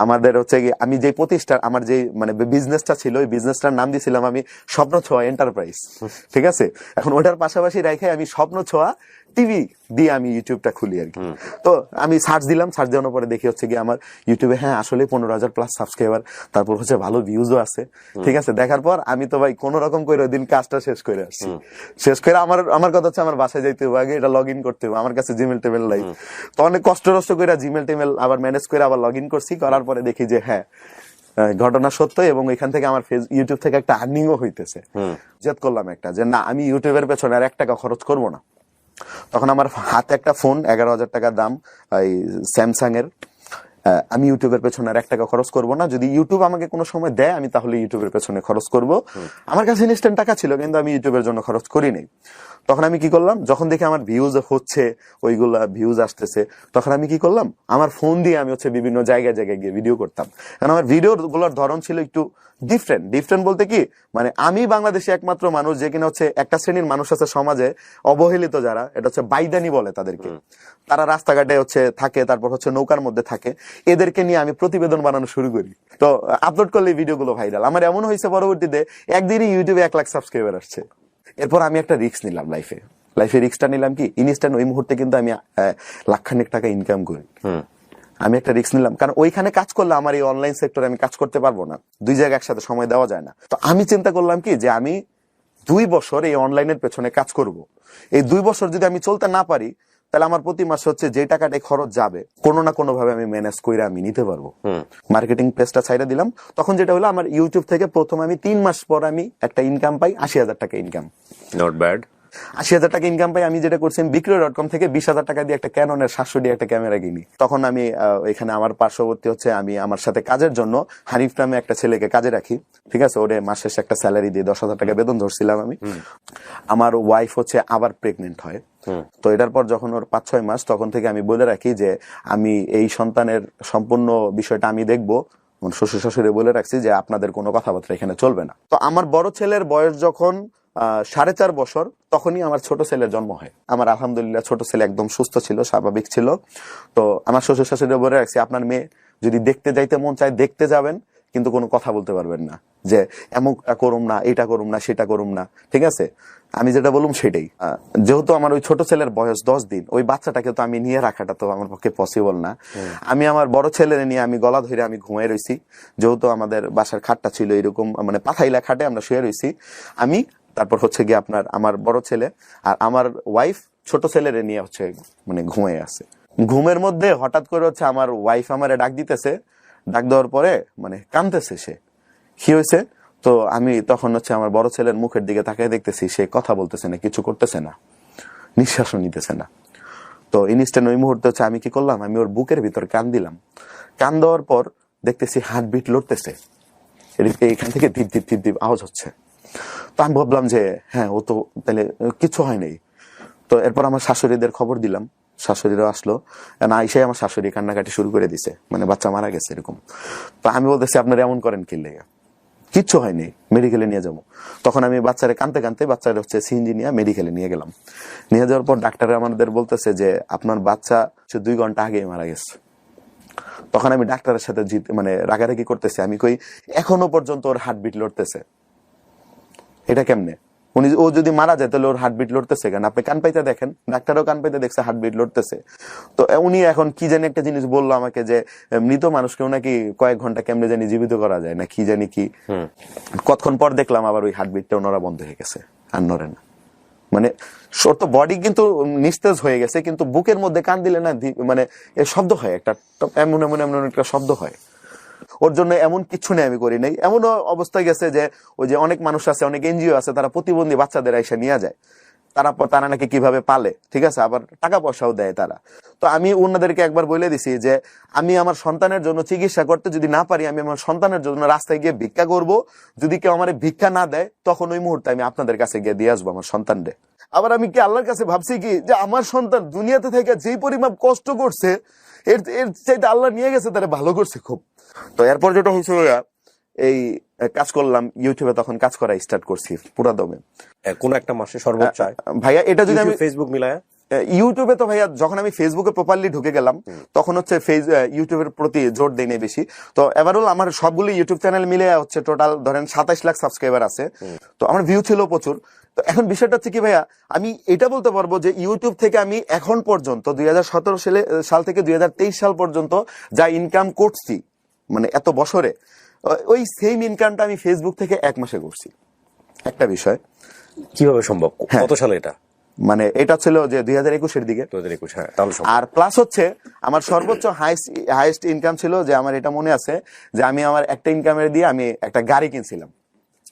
আমাদের হচ্ছে কি আমি যে প্রতিষ্ঠান আমার যে মানে বিজনেসটা ছিল ওই বিজনেসটার নাম দিয়েছিলাম আমি স্বপ্ন ছোঁয়া এন্টারপ্রাইজ, ঠিক আছে। এখন ওটার পাশাপাশি রেখে আমি স্বপ্ন ছোঁয়া টিভি দিয়ে আমি ইউটিউবটা খুলি আর কি। তো আমি সার্চ দিলাম, সার্চ দেওয়ার পরে দেখি হচ্ছে কি আমার ইউটিউবে হ্যাঁ আসলে 15,000 প্লাস সাবস্ক্রাইবার, তারপর হচ্ছে ভালো ভিউজও আছে, ঠিক আছে। দেখার পর আমি তো ভাই কোন রকম করে ওই দিন কাজটা শেষ করে আসছি। শেষ করে আমার কথা হচ্ছে আমার বাসায় যাইতে হবে, আগে এটা লগ ইন করতে হবে, আমার কাছে জিমেল টেমেল নাই। তো অনেক কষ্ট করে জিমেল টেমেল আবার ম্যানেজ করে আবার লগ ইন করছি, করার পরে দেখি যে হ্যাঁ ঘটনা সত্য, এবং এখান থেকে আমার ইউটিউব থেকে একটা আর্নিংও হইতেছে। জেদ করলাম একটা যে না আমি ইউটিউবের পেছনে আর 1 টাকা খরচ করবো না। তখন আমার হাতে একটা ফোন 11,000 টাকা দাম, এই স্যামসাং এর। আমি ইউটিউবের পেছনে আর 1 টাকা খরচ করবো না, যদি ইউটিউব আমাকে কোনো সময় দেয় আমি তাহলে ইউটিউবের পেছনে খরচ করব। আমার কাছে ইনস্ট্যান্ট টাকা ছিল কিন্তু আমি ইউটিউবের জন্য খরচ করি নাই। তখন আমি কি করলাম, যখন দেখি আমার ভিউজ হচ্ছে, ওইগুলা ভিউজ আসতেছে, তখন আমি কি করলাম, আমার ফোন দিয়ে আমি হচ্ছে বিভিন্ন জায়গায় গিয়ে ভিডিও করতাম। কারণ আমার ভিডিও গুলোর ধরন ছিল একটু ডিফারেন্ট বলতে কি মানে আমি বাংলাদেশে একমাত্র মানুষ যে কিনা হচ্ছে একটা শ্রেণীর মানুষ আছে সমাজে অবহেলিত যারা, এটা হচ্ছে বাইদানি বলে তাদেরকে। তারা রাস্তাঘাটে হচ্ছে থাকে, তারপর হচ্ছে নৌকার মধ্যে থাকে, এদেরকে নিয়ে আমি প্রতিবেদন বানানো শুরু করি। তো আপলোড করলে ভিডিওগুলো ভাইরাল। আমার এমন হয়েছে পরবর্তীতে একদিনই ইউটিউবে 1 লাখ সাবস্ক্রাইবার আসছে। এরপর আমি একটা রিস্ক নিলাম লাইফে রিস্কটা নিলাম কি ইনস্ট্যান্ট ওই মুহূর্তে কিন্তু আমি লাখখানেক টাকা ইনকাম করি। আমি একটা রিস্ক নিলাম, কারণ ওইখানে কাজ করলে আমার এই অনলাইন সেক্টরে আমি কাজ করতে পারবো না, 2 জায়গায় একসাথে সময় দেওয়া যায় না। তো আমি চিন্তা করলাম কি যে আমি 2 বছর এই অনলাইনের পেছনে কাজ করব। এই 2 বছর যদি আমি চলতে না পারি তাহলে আমার প্রতি মাসে হচ্ছে যে টাকাটাই খরচ যাবে কোনো না কোনো ভাবে আমি ম্যানেজ করে আমি নিতে পারবো। মার্কেটিং পেজটা ছাইড়া দিলাম। তখন যেটা হলো আমার ইউটিউব থেকে প্রথম আমি 3 মাস পর আমি একটা ইনকাম পাই, 80,000 টাকা ইনকাম। Not bad. 80,000 টাকা ইনকাম পাই। আমি যেটা করছি বিক্রয়.com থেকে 20,000 টাকা দিয়ে একটা ক্যাননের 700D একটা ক্যামেরা কিনি। তখন আমি এখানে আমার পার্শ্ববর্তী হচ্ছে আমি আমার সাথে কাজের জন্য হানিফ নামে একটা ছেলেকে কাজে রাখি, ঠিক আছে। ওরে মাস শেষে একটা স্যালারি দিয়ে 10,000 টাকা বেতন ধরছিলাম আমি। আমার ওয়াইফ হচ্ছে আবার প্রেগনেন্ট হয়। তো এটার পর যখন ওর 5-6 মাস, তখন থেকে আমি বলে রাখি যে আমি এই সন্তানের সম্পূর্ণ বিষয়টা আমি দেখবো। শ্বশুর শাশুড়ি বলে রাখছি যে আপনাদের কোনো কথাবার্তা এখানে চলবে না। তো আমার বড় ছেলের বয়স যখন 4.5 বছর, তখনই আমার ছোট ছেলের জন্ম হয়। আমার আলহামদুলিল্লাহ ছোট ছেলে একদম সুস্থ ছিল, স্বাভাবিক ছিল। তো আমার শ্বশুর শাশুড়ি বলে রাখছি আপনার মেয়ে যদি দেখতে যাইতে মন চায় দেখতে যাবেন, কিন্তু কোনো কথা বলতে পারবেন না যে এমনটা করুম না, এটা করুম না, সেটা করুম না, ঠিক আছে। আমি যেটা বললাম সেটাই। যেহেতু আমার ওই ছোট ছেলের বয়স 10 দিন, ওই বাচ্চাটাকে তো আমি নিয়ে রাখাটা তো আমার পক্ষে পসিবল না। আমি আমার বড় ছেলের নিয়ে আমি গলা ধরে আমি ঘুমাই রইছি। যেহেতু আমাদের বাসার খাটটা ছিল এরকম মানে পাথাইলা খাটে, আমরা শুয়ে রইছি। আমি তারপর হচ্ছে গিয়ে আপনার আমার বড় ছেলে আর আমার ওয়াইফ ছোট ছেলের নিয়ে হচ্ছে মানে ঘুমিয়ে আছে। ঘুমের মধ্যে হঠাৎ করে হচ্ছে আমার ওয়াইফ আমারে ডাক দিতেছে। ডাক দেওয়ার পরে মানে কাঁদতেছে সে। কি হয়েছে? তো আমি তখন হচ্ছে আমার বড় ছেলের মুখের দিকে তাকিয়ে দেখতেছি সে কথা বলতেছে না, কিছু করতেছে না, নিঃশ্বাসও নিতেছে না। তো ইনস্ট্যান্ট ওই মুহূর্তে হচ্ছে আমি কি করলাম, আমি ওর বুকের ভিতর কান দিলাম। কান দেওয়ার পর দেখতেছি হার্টবিট লড়তেছে, এখান থেকে ধীপ ধীপ ধীপ ধীপ আওয়াজ হচ্ছে। তো আমি ভাবলাম যে হ্যাঁ ও তো তাহলে কিছু হয় নাই। তো এরপর আমার শাশুড়িদের খবর দিলাম, শাশুড়িরাও আসলো। আইসাই আমার শাশুড়ি কান্নাকাটি শুরু করে দিছে, মানে বাচ্চা মারা গেছে এরকম। তো আমি বলতেছি আপনারা এমন করেন কি লেগে, কিচ্ছু হয়নি, মেডিকেলে নিয়ে যাবো। তখন আমি বাচ্চারে কানতে বাচ্চারা হচ্ছে সিএনজি নিয়ে মেডিকেলে নিয়ে গেলাম। নিয়ে যাওয়ার পর ডাক্তার আমাদের বলতেছে যে আপনার বাচ্চা 2 ঘন্টা আগেই মারা গেছে। তখন আমি ডাক্তারের সাথে মানে রাগারাগি করতেছি, আমি কই এখনো পর্যন্ত ওর হার্টবিট লড়তেছে, এটা কেমনে? ও যদি মারা যায় তাহলে ওর হার্টবিট লড়তেছে কেন? আপনি কান পাইতে দেখেন, ডাক্তারও কান পাইতে দেখছে হার্টবিট লড়তেছে। তো উনি এখন কি জানি একটা জিনিস বললো আমাকে যে মৃত মানুষকেও নাকি কয়েক ঘন্টা কেমনে জানি জীবিত করা যায় না, কি জানি কি। কতক্ষণ পর দেখলাম আবার ওই হার্টবিটটা নড়া বন্ধ হয়ে গেছে, আর নড়ে না। মানে তো বডি কিন্তু নিস্তেজ হয়ে গেছে, কিন্তু বুকের মধ্যে কান দিলে না মানে শব্দ হয় একটা, এমন এমন এমন একটা শব্দ হয়। ওর জন্য এমন কিছু নেই আমি করি নাই। এমন অবস্থায় গেছে যে ওই যে অনেক মানুষ আছে, অনেক এনজিও আছে, তারা প্রতিবন্ধী বাচ্চাদের এসে নিয়ে যায়, তারা নাকি কিভাবে পালে, ঠিক আছে, আবার টাকা পয়সাও দেয় তারা। তো আমি ওনাদেরকে একবার বলে দিছি যে আমি আমার সন্তানের জন্য চিকিৎসা করতে যদি না পারি, আমি আমার সন্তানের জন্য রাস্তায় গিয়ে ভিক্ষা করব। যদি কেউ আমার ভিক্ষা না দেয় তখন ওই মুহূর্তে আমি আপনাদের কাছে গিয়ে দিয়ে আসবো আমার সন্তানরে। আবার আমি কি আল্লাহর কাছে ভাবছি কি যে আমার সন্তান দুনিয়াতে থেকে যেই পরিমাণ কষ্ট করছে এর চাইতে আল্লাহ নিয়ে গেছে তারা ভালো করছে খুব। তো এরপর যেটা হয়েছে এই কাজ করলাম ইউটিউবে, তখন কাজ করা স্টার্ট করছি পুরা দমে। কোন একটা মাসে সর্বোচ্চ আয়? ভাইয়া এটা যদি আমি ফেসবুক মিলায় ইউটিউবে, তো ভাইয়া যখন আমি ফেসবুকে প্রপারলি ঢুকে গেলাম তখন হচ্ছে ইউটিউবের প্রতি জোর দেই নাই বেশি। তো এবারও আমার সবগুলো ইউটিউব চ্যানেল মিলে হচ্ছে টোটাল ধরেন 27 লাখ সাবস্ক্রাইবার আছে। তো আমার ভিউ ছিল প্রচুর। তো এখন বিষয়টা হচ্ছে কি ভাইয়া, আমি এটা বলতে পারবো যে ইউটিউব থেকে আমি এখন পর্যন্ত 2017 সাল থেকে 2023 সাল পর্যন্ত যা ইনকাম করছি, মানে এত বছরে, ওই সেম ইনকামটা আমি ফেসবুক থেকে 1 মাসে করছি। একটা বিষয় কিভাবে সম্ভব? হ্যাঁ। কত সালে এটা? মানে এটা ছিল যে 2021-এর দিকে। 2021, হ্যাঁ, তাহলে সম্ভব। আর প্লাস হচ্ছে আমার সর্বোচ্চ হাইস্ট ইনকাম ছিল যে, আমার এটা মনে আছে যে আমি আমার একটা ইনকামের দিয়ে আমি একটা গাড়ি কিনছিলাম।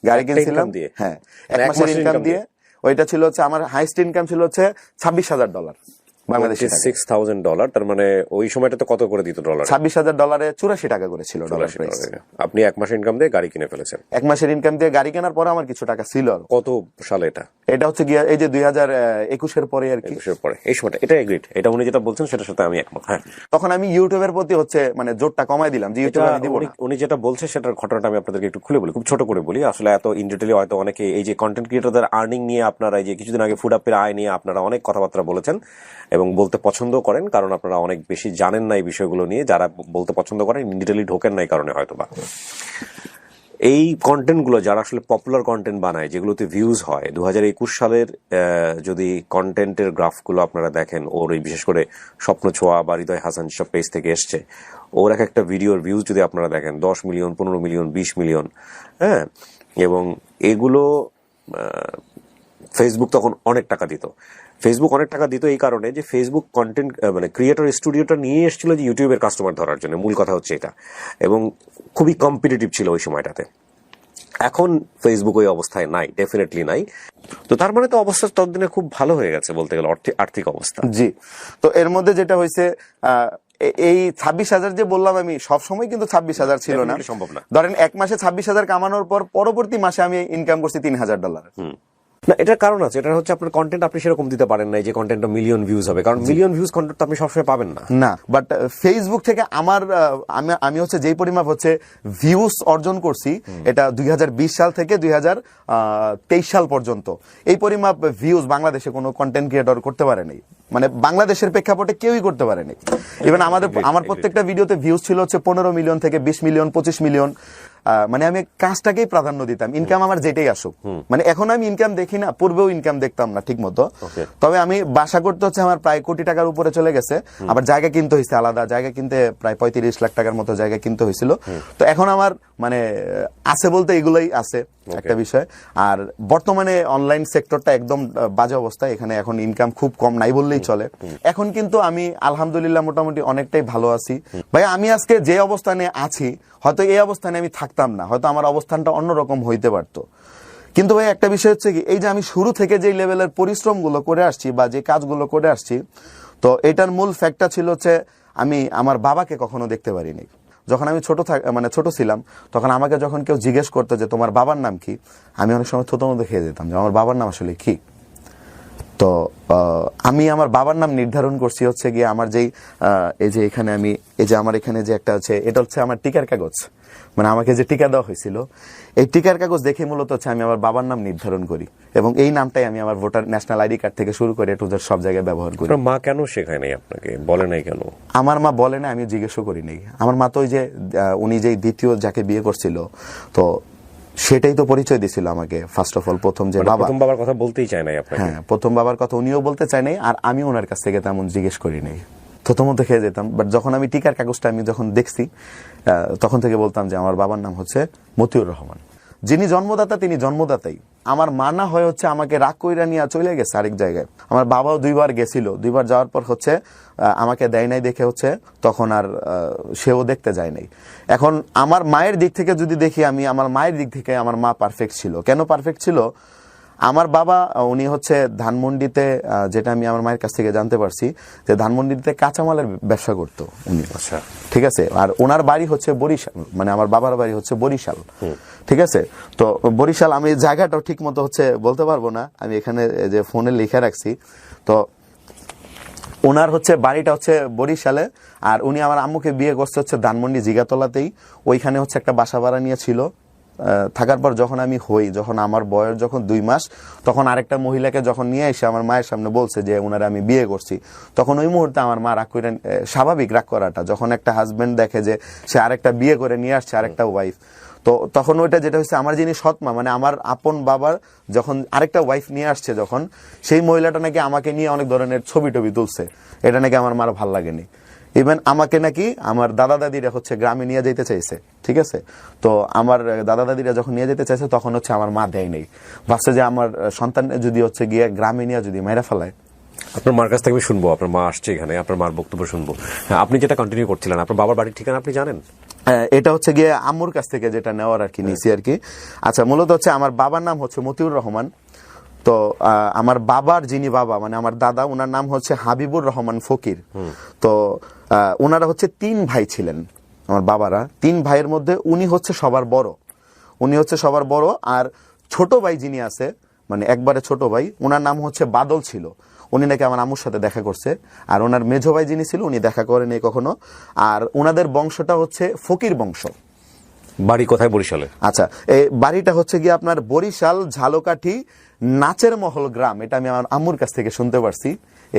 income দিয়ে? হ্যাঁ, মানে 1 এক মাসের মাসের ইনকাম income দিয়ে। ওইটা ছিল হচ্ছে আমার হাইস্ট ইনকাম ছিল হচ্ছে $26,000 বাংলাদেশি টাকা। $6,000, তার মানে ওই সময়টাতে কত করে দিত ডলার? $26,000 84 টাকা করে ছিল ডলার প্রাইস। আপনি 1 মাসের ইনকাম দিয়ে গাড়ি কিনে ফেলেছেন। 1 মাসের ইনকাম দিয়ে গাড়ি কেনার পরে আমার কিছু টাকা ছিল। কত সালে এটা? এটা হচ্ছে গিয়া এই যে 2021-এর পরে আর কি। 21-এর পরে এই সময়টা, এটা এগ্রিড, এটা উনি যেটা বলছেন সেটার সাথে আমি একমত। হ্যাঁ, তখন আমি ইউটিউবের প্রতি হচ্ছে মানে জোরটা কমাই দিলাম যে ইউটিউব আমি দিব না। উনি যেটা বলছে সেটার ঘটনাটা আমি আপনাদেরকে একটু খুলে বলি, খুব ছোট করে বলি। আসলে এত ইন ডিটেইলে হয়তো অনেকে এই যে কন্টেন্ট ক্রিয়েটরদের আর্নিং নিয়ে, আপনারা এই যে কিছুদিন আগে ফুড আপের আয় নিয়ে আপনারা অনেক কথাবার্তা বলেছেন এবং বলতে পছন্দ করেন, কারণ আপনারা অনেক বেশি জানেন না এই বিষয়গুলো নিয়ে। যারা বলতে পছন্দ করেন ডিটেইলি ঢোকেন না এই কারণে হয়তোবা। এই কন্টেন্ট গুলো যারা আসলে পপুলার কন্টেন্ট বানায়, যেগুলোতে ভিউজ হয়, 2021 সালের যদি কন্টেন্টের গ্রাফগুলো আপনারা দেখেন, ওর এই বিশেষ করে স্বপ্ন ছোঁয়া বা হৃদয় হাসান সব পেজ থেকে এসছে, ওর এক একটা ভিডিওর ভিউজ যদি আপনারা দেখেন 10 মিলিয়ন, 15 মিলিয়ন, 20 মিলিয়ন, হ্যাঁ, এবং এগুলো ফেসবুক তখন অনেক টাকা দিত। ফেসবুক অনেক টাকা দিত এই কারণে যে ফেসবুক কন্টেন্ট মানে ক্রিয়েটর স্টুডিওটা নিয়ে এসেছিল যে ইউটিউবের কাস্টমার ধরার জন্য, মূল কথা হচ্ছে এটা, এবং খুবই কম্পিটিটিভ ছিল ওই সময়টাতে। এখন ফেসবুক ওই অবস্থায় নাই, ডেফিনেটলি নাই। তো তার মানে তো অবস্থা ততদিনে খুব ভালো হয়ে গেছে বলতে গেলে, আর্থিক অবস্থা। জি, তো এর মধ্যে যেটা হয়েছে, এই 26,000 যে বললাম আমি, সব সময় কিন্তু 26,000 ছিল না, সম্ভব না। ধরেন 1 মাসে 26,000 কামানোর পর পরবর্তী মাসে আমি ইনকাম করছি $3,000। না, এটার কারণ আছে। এটা হচ্ছে আপনার কন্টেন্ট আপনি সেরকম দিতে পারেন না যে কন্টেন্টটা মিলিয়ন ভিউজ হবে, কারণ মিলিয়ন ভিউজ কন্টেন্ট তো আপনি সবসময় পাবেন না। না, বাট ফেসবুক থেকে আমার আমি হচ্ছে যেই পরিমাপ হচ্ছে ভিউজ অর্জন করছি, এটা 2020 সাল থেকে 2023 সাল পর্যন্ত এই পরিমাপ ভিউজ বাংলাদেশে কোনো কন্টেন্ট ক্রিয়েটর করতে পারে নাই, মানে বাংলাদেশের প্রেক্ষাপটে কেউই করতে পারে নাই। ইভেন আমার প্রত্যেকটা ভিডিওতে ভিউজ ছিল হচ্ছে 15 মিলিয়ন থেকে 20 মিলিয়ন, 25 মিলিয়ন। মানে আমি কাজটাকেই প্রাধান্য দিতাম, ইনকাম আমার যেটাই আসুক। মানে এখন আমি ইনকাম দেখি না, পূর্বেও ইনকাম দেখতাম না ঠিক মতো। তবে আমি বাসা করতে হচ্ছে আমার প্রায় কোটি টাকার উপরে চলে গেছে। আবার জায়গা কিনতে হয়েছে, আলাদা জায়গা কিনতে প্রায় 35 লাখ টাকার মতো জায়গা কিনতে হয়েছিল। তো এখন আমার মানে আছে বলতে এগুলোই আছে একটা বিষয়। আর বর্তমানে অনলাইন সেক্টরটা একদম বাজে অবস্থায়, এখানে এখন ইনকাম খুব কম, নাই বললেই চলে। এখন কিন্তু আমি আলহামদুলিল্লাহ মোটামুটি অনেকটাই ভালো আছি। ভাই আমি আজকে যে অবস্থানে আছি, হয়তো এই অবস্থানে আমি থাকতাম না, হয়তো আমার অবস্থানটা অন্যরকম হইতে পারতো। কিন্তু ভাই একটা বিষয় হচ্ছে কি, এই যে আমি শুরু থেকে যে লেভেলের পরিশ্রমগুলো করে আসছি বা যে কাজগুলো করে আসছি, তো এটার মূল ফ্যাক্টটা ছিল হচ্ছে আমি আমার বাবাকে কখনো দেখতে পারিনি। যখন আমি ছোট ছিলাম, তখন আমাকে যখন কেউ জিজ্ঞেস করতো যে তোমার বাবার নাম কি, আমি অনেক সময় থতমত খেয়ে যেতাম যে আমার বাবার নাম আসলে কি। তো আমি আমার বাবার নাম নির্ধারণ করছি হচ্ছে গিয়ে আমার যেই এই যে এখানে আমি এই যে আমার এখানে যে একটা আছে, এটা হচ্ছে আমার টিকার কাগজ, মানে আমাকে যে টিকা দেওয়া হয়েছিল, এই টিকার কাগজ দেখে মূলত হচ্ছে আমি আমার বাবার নাম নির্ধারণ করি, এবং এই নামটাই আমি আমার ভোটার ন্যাশনাল আইডি কার্ড থেকে শুরু করে টুজার সব জায়গায় ব্যবহার করি। মা কেন শেখায় নাই আপনাকে, বলে নাই কেন? আমার মা বলে না, আমি জিজ্ঞেসও করি নাই। আমার মা তো ওই যে উনি যে দ্বিতীয় যাকে বিয়ে করছিল, তো সেটাই তো পরিচয় দিছিল আমাকে ফার্স্ট অফ অল। প্রথম যে বাবা, প্রথম বাবার কথা বলতেই চায় নাই আপনাকে? হ্যাঁ, প্রথম বাবার কথা উনিও বলতে চায় নাই, আর আমি ওনার কাছ থেকে তেমন জিজ্ঞেস করি নাই, প্রথমত খেয়ে যেতাম। বাট যখন আমি টিকার কাগজটা আমি যখন দেখছি, তখন থেকে বলতাম যে আমার বাবার নাম হচ্ছে মতিউর রহমান। যিনি জন্মদাতা তিনি জন্মদাতাই। আমার মা না হয় হচ্ছে আমাকে রাগ কইরা নিয়ে চলে গেছে আরেক জায়গায়। আমার বাবাও 2 বার গেছিল, 2 বার যাওয়ার পর হচ্ছে আমাকে দেয় নাই দেখে হচ্ছে তখন আর সেও দেখতে যায় নাই। এখন আমার মায়ের দিক থেকে যদি দেখি, আমি আমার মায়ের দিক থেকে আমার মা পারফেক্ট ছিল। কেন পারফেক্ট ছিল? আমার বাবা উনি হচ্ছে ধানমন্ডিতে, যেটা আমি আমার মায়ের কাছ থেকে জানতে পারছি, যে ধানমন্ডিতে কাঁচামালের ব্যবসা করতো উনি। আচ্ছা, ঠিক আছে। আর ওনার বাড়ি হচ্ছে বরিশাল, মানে আমার বাবার বাড়ি হচ্ছে বরিশাল, ঠিক আছে। তো বরিশাল আমি জায়গাটাও ঠিক মতো হচ্ছে বলতে পারবো না, আমি এখানে যে ফোনে লিখে রাখছি। তো ওনার হচ্ছে বাড়িটা হচ্ছে বরিশালে, আর উনি আমার আম্মুকে বিয়ে করছে হচ্ছে ধানমন্ডি জিগাতলাতেই। ওইখানে হচ্ছে একটা বাসা ভাড়া নিয়েছিল। থাকার পর যখন আমি হই, যখন আমার বয়স যখন 2 মাস, তখন আরেকটা মহিলাকে যখন নিয়ে এসে আমার মায়ের সামনে বলছে যে ওনারা আমি বিয়ে করছি, তখন ওই মুহূর্তে আমার মা রাগ করে, স্বাভাবিক রাগ করাটা, যখন একটা হাজবেন্ড দেখে যে সে আরেকটা বিয়ে করে নিয়ে আসছে আরেকটা ওয়াইফ, তো তখন ওইটা যেটা হচ্ছে আমার যিনি সৎমা মানে আমার আপন বাবার যখন আরেকটা ওয়াইফ নিয়ে আসছে, যখন সেই মহিলাটা নাকি আমাকে নিয়ে অনেক ধরনের ছবি টবি তুলছে, এটা নাকি আমার মার ভাল লাগেনি। ইভেন আমাকে নাকি আমার দাদা দাদিরা হচ্ছে গ্রামে নিয়ে যেতে চাইছে, ঠিক আছে, তো আমার দাদা দাদিরা যখন নিয়ে যেতে চাইছে তখন হচ্ছে আমার মা দেয় নেই, ভাবছে যে আমার সন্তান যদি হচ্ছে গিয়ে গ্রামে নিয়ে যদি মেরা ফেলায়। আপনার মার কাছ থেকে আমি শুনবো, আপনার মা আসছে এখানে, আপনার মার বক্তব্য শুনবো। হ্যাঁ, আপনি যেটা কন্টিনিউ করছিলেন, আপনার বাবার বাড়ির ঠিকানা আপনি জানেন? এটা হচ্ছে গিয়ে আম্মুর কাছ থেকে যেটা নেওয়ার আর কি নিছি আর কি। আচ্ছা, মূলত হচ্ছে আমার বাবার নাম হচ্ছে মতিউর রহমান। তো আমার বাবার যিনি বাবা মানে আমার দাদা, ওনার নাম হচ্ছে হাবিবুর রহমান ফকির। তো ওনারা হচ্ছে 3 ভাই ছিলেন আমার বাবারা। 3 ভাইয়ের মধ্যে উনি হচ্ছে সবার বড়। আর ছোট ভাই যিনি আছে মানে একবারে ছোট ভাই, ওনার নাম হচ্ছে বাদল ছিল। উনি নাকি আমার আম্মুর সাথে দেখা করছে। আর ওনার মেজো ভাই যিনি ছিল উনি দেখা করেনি কখনো। আর ওনাদের বংশটা হচ্ছে ফকির বংশ। বাড়ি কোথায়? বরিশালে। আচ্ছা, এই বাড়িটা হচ্ছে গিয়ে আপনার বরিশাল ঝালকাঠি নাচের মহল গ্রাম। এটা আমি আমার আম্মুর কাছ থেকে শুনতে পারছি,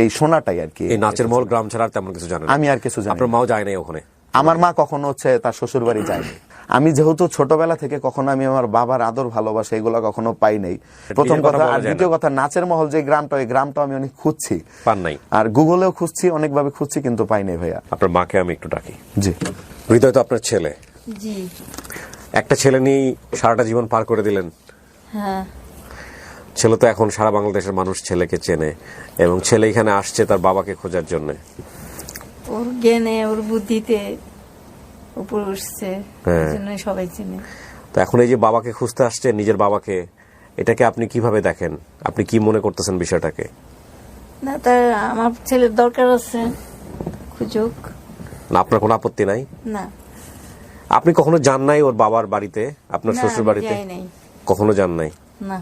এই শোনাটাই আর কি। এই নাচের মহল গ্রাম ছাড়া আর তেমন কিছু জানেন? আমি আর কিছু জানি। আপনার মাও যায় নাই ওখানে? আমার মা কখনো হচ্ছে তার শ্বশুর বাড়ি যায়নি। আমি যেহেতু ছোটবেলা থেকে কখনো আমি আমার বাবার আদর ভালোবাসা এগুলো কখনো পাই নাই, প্রথম কথা। আর দ্বিতীয় কথা, নাচের মহল যে গ্রামটা, ওই গ্রামটা আমি অনেক খুঁজছি, পান নাই। আর গুগলেও খুঁজছি, অনেকভাবে খুঁজছি, কিন্তু পাই নাই ভাইয়া। আপনার মাকে আমি একটু ডাকি। জি। হৃদয় তো আপনার ছেলে। জি। একটা ছেলে নিয়েই সারাটা জীবন পার করে দিলেন। হ্যাঁ। ছেলে তো এখন সারা বাংলাদেশের মানুষ ছেলেকে চেনে, এবং ছেলে এখানে আসছে তার বাবাকে খোঁজার জন্য। ওর জ্ঞানে ওর বুদ্ধিতে উপর উঠছে, হ্যাঁ। এই জন্যই সবাই চিনে। তো এখন এই যে বাবাকে খুঁজতে আসছে, নিজের বাবাকে, এটাকে আপনি কিভাবে দেখেন? আপনি কি মনে করতেছেন বিষয়টাকে? না, তার আমার ছেলের দরকার আছে, খুঁজুক। না, আপনার কোনো আপত্তি নাই? না। আপনি কখনো যান নাই ওর বাবার বাড়িতে, আপনার না, শ্বশুর আমি বাড়িতে? যাই নাই। কখনো যান নাই? না।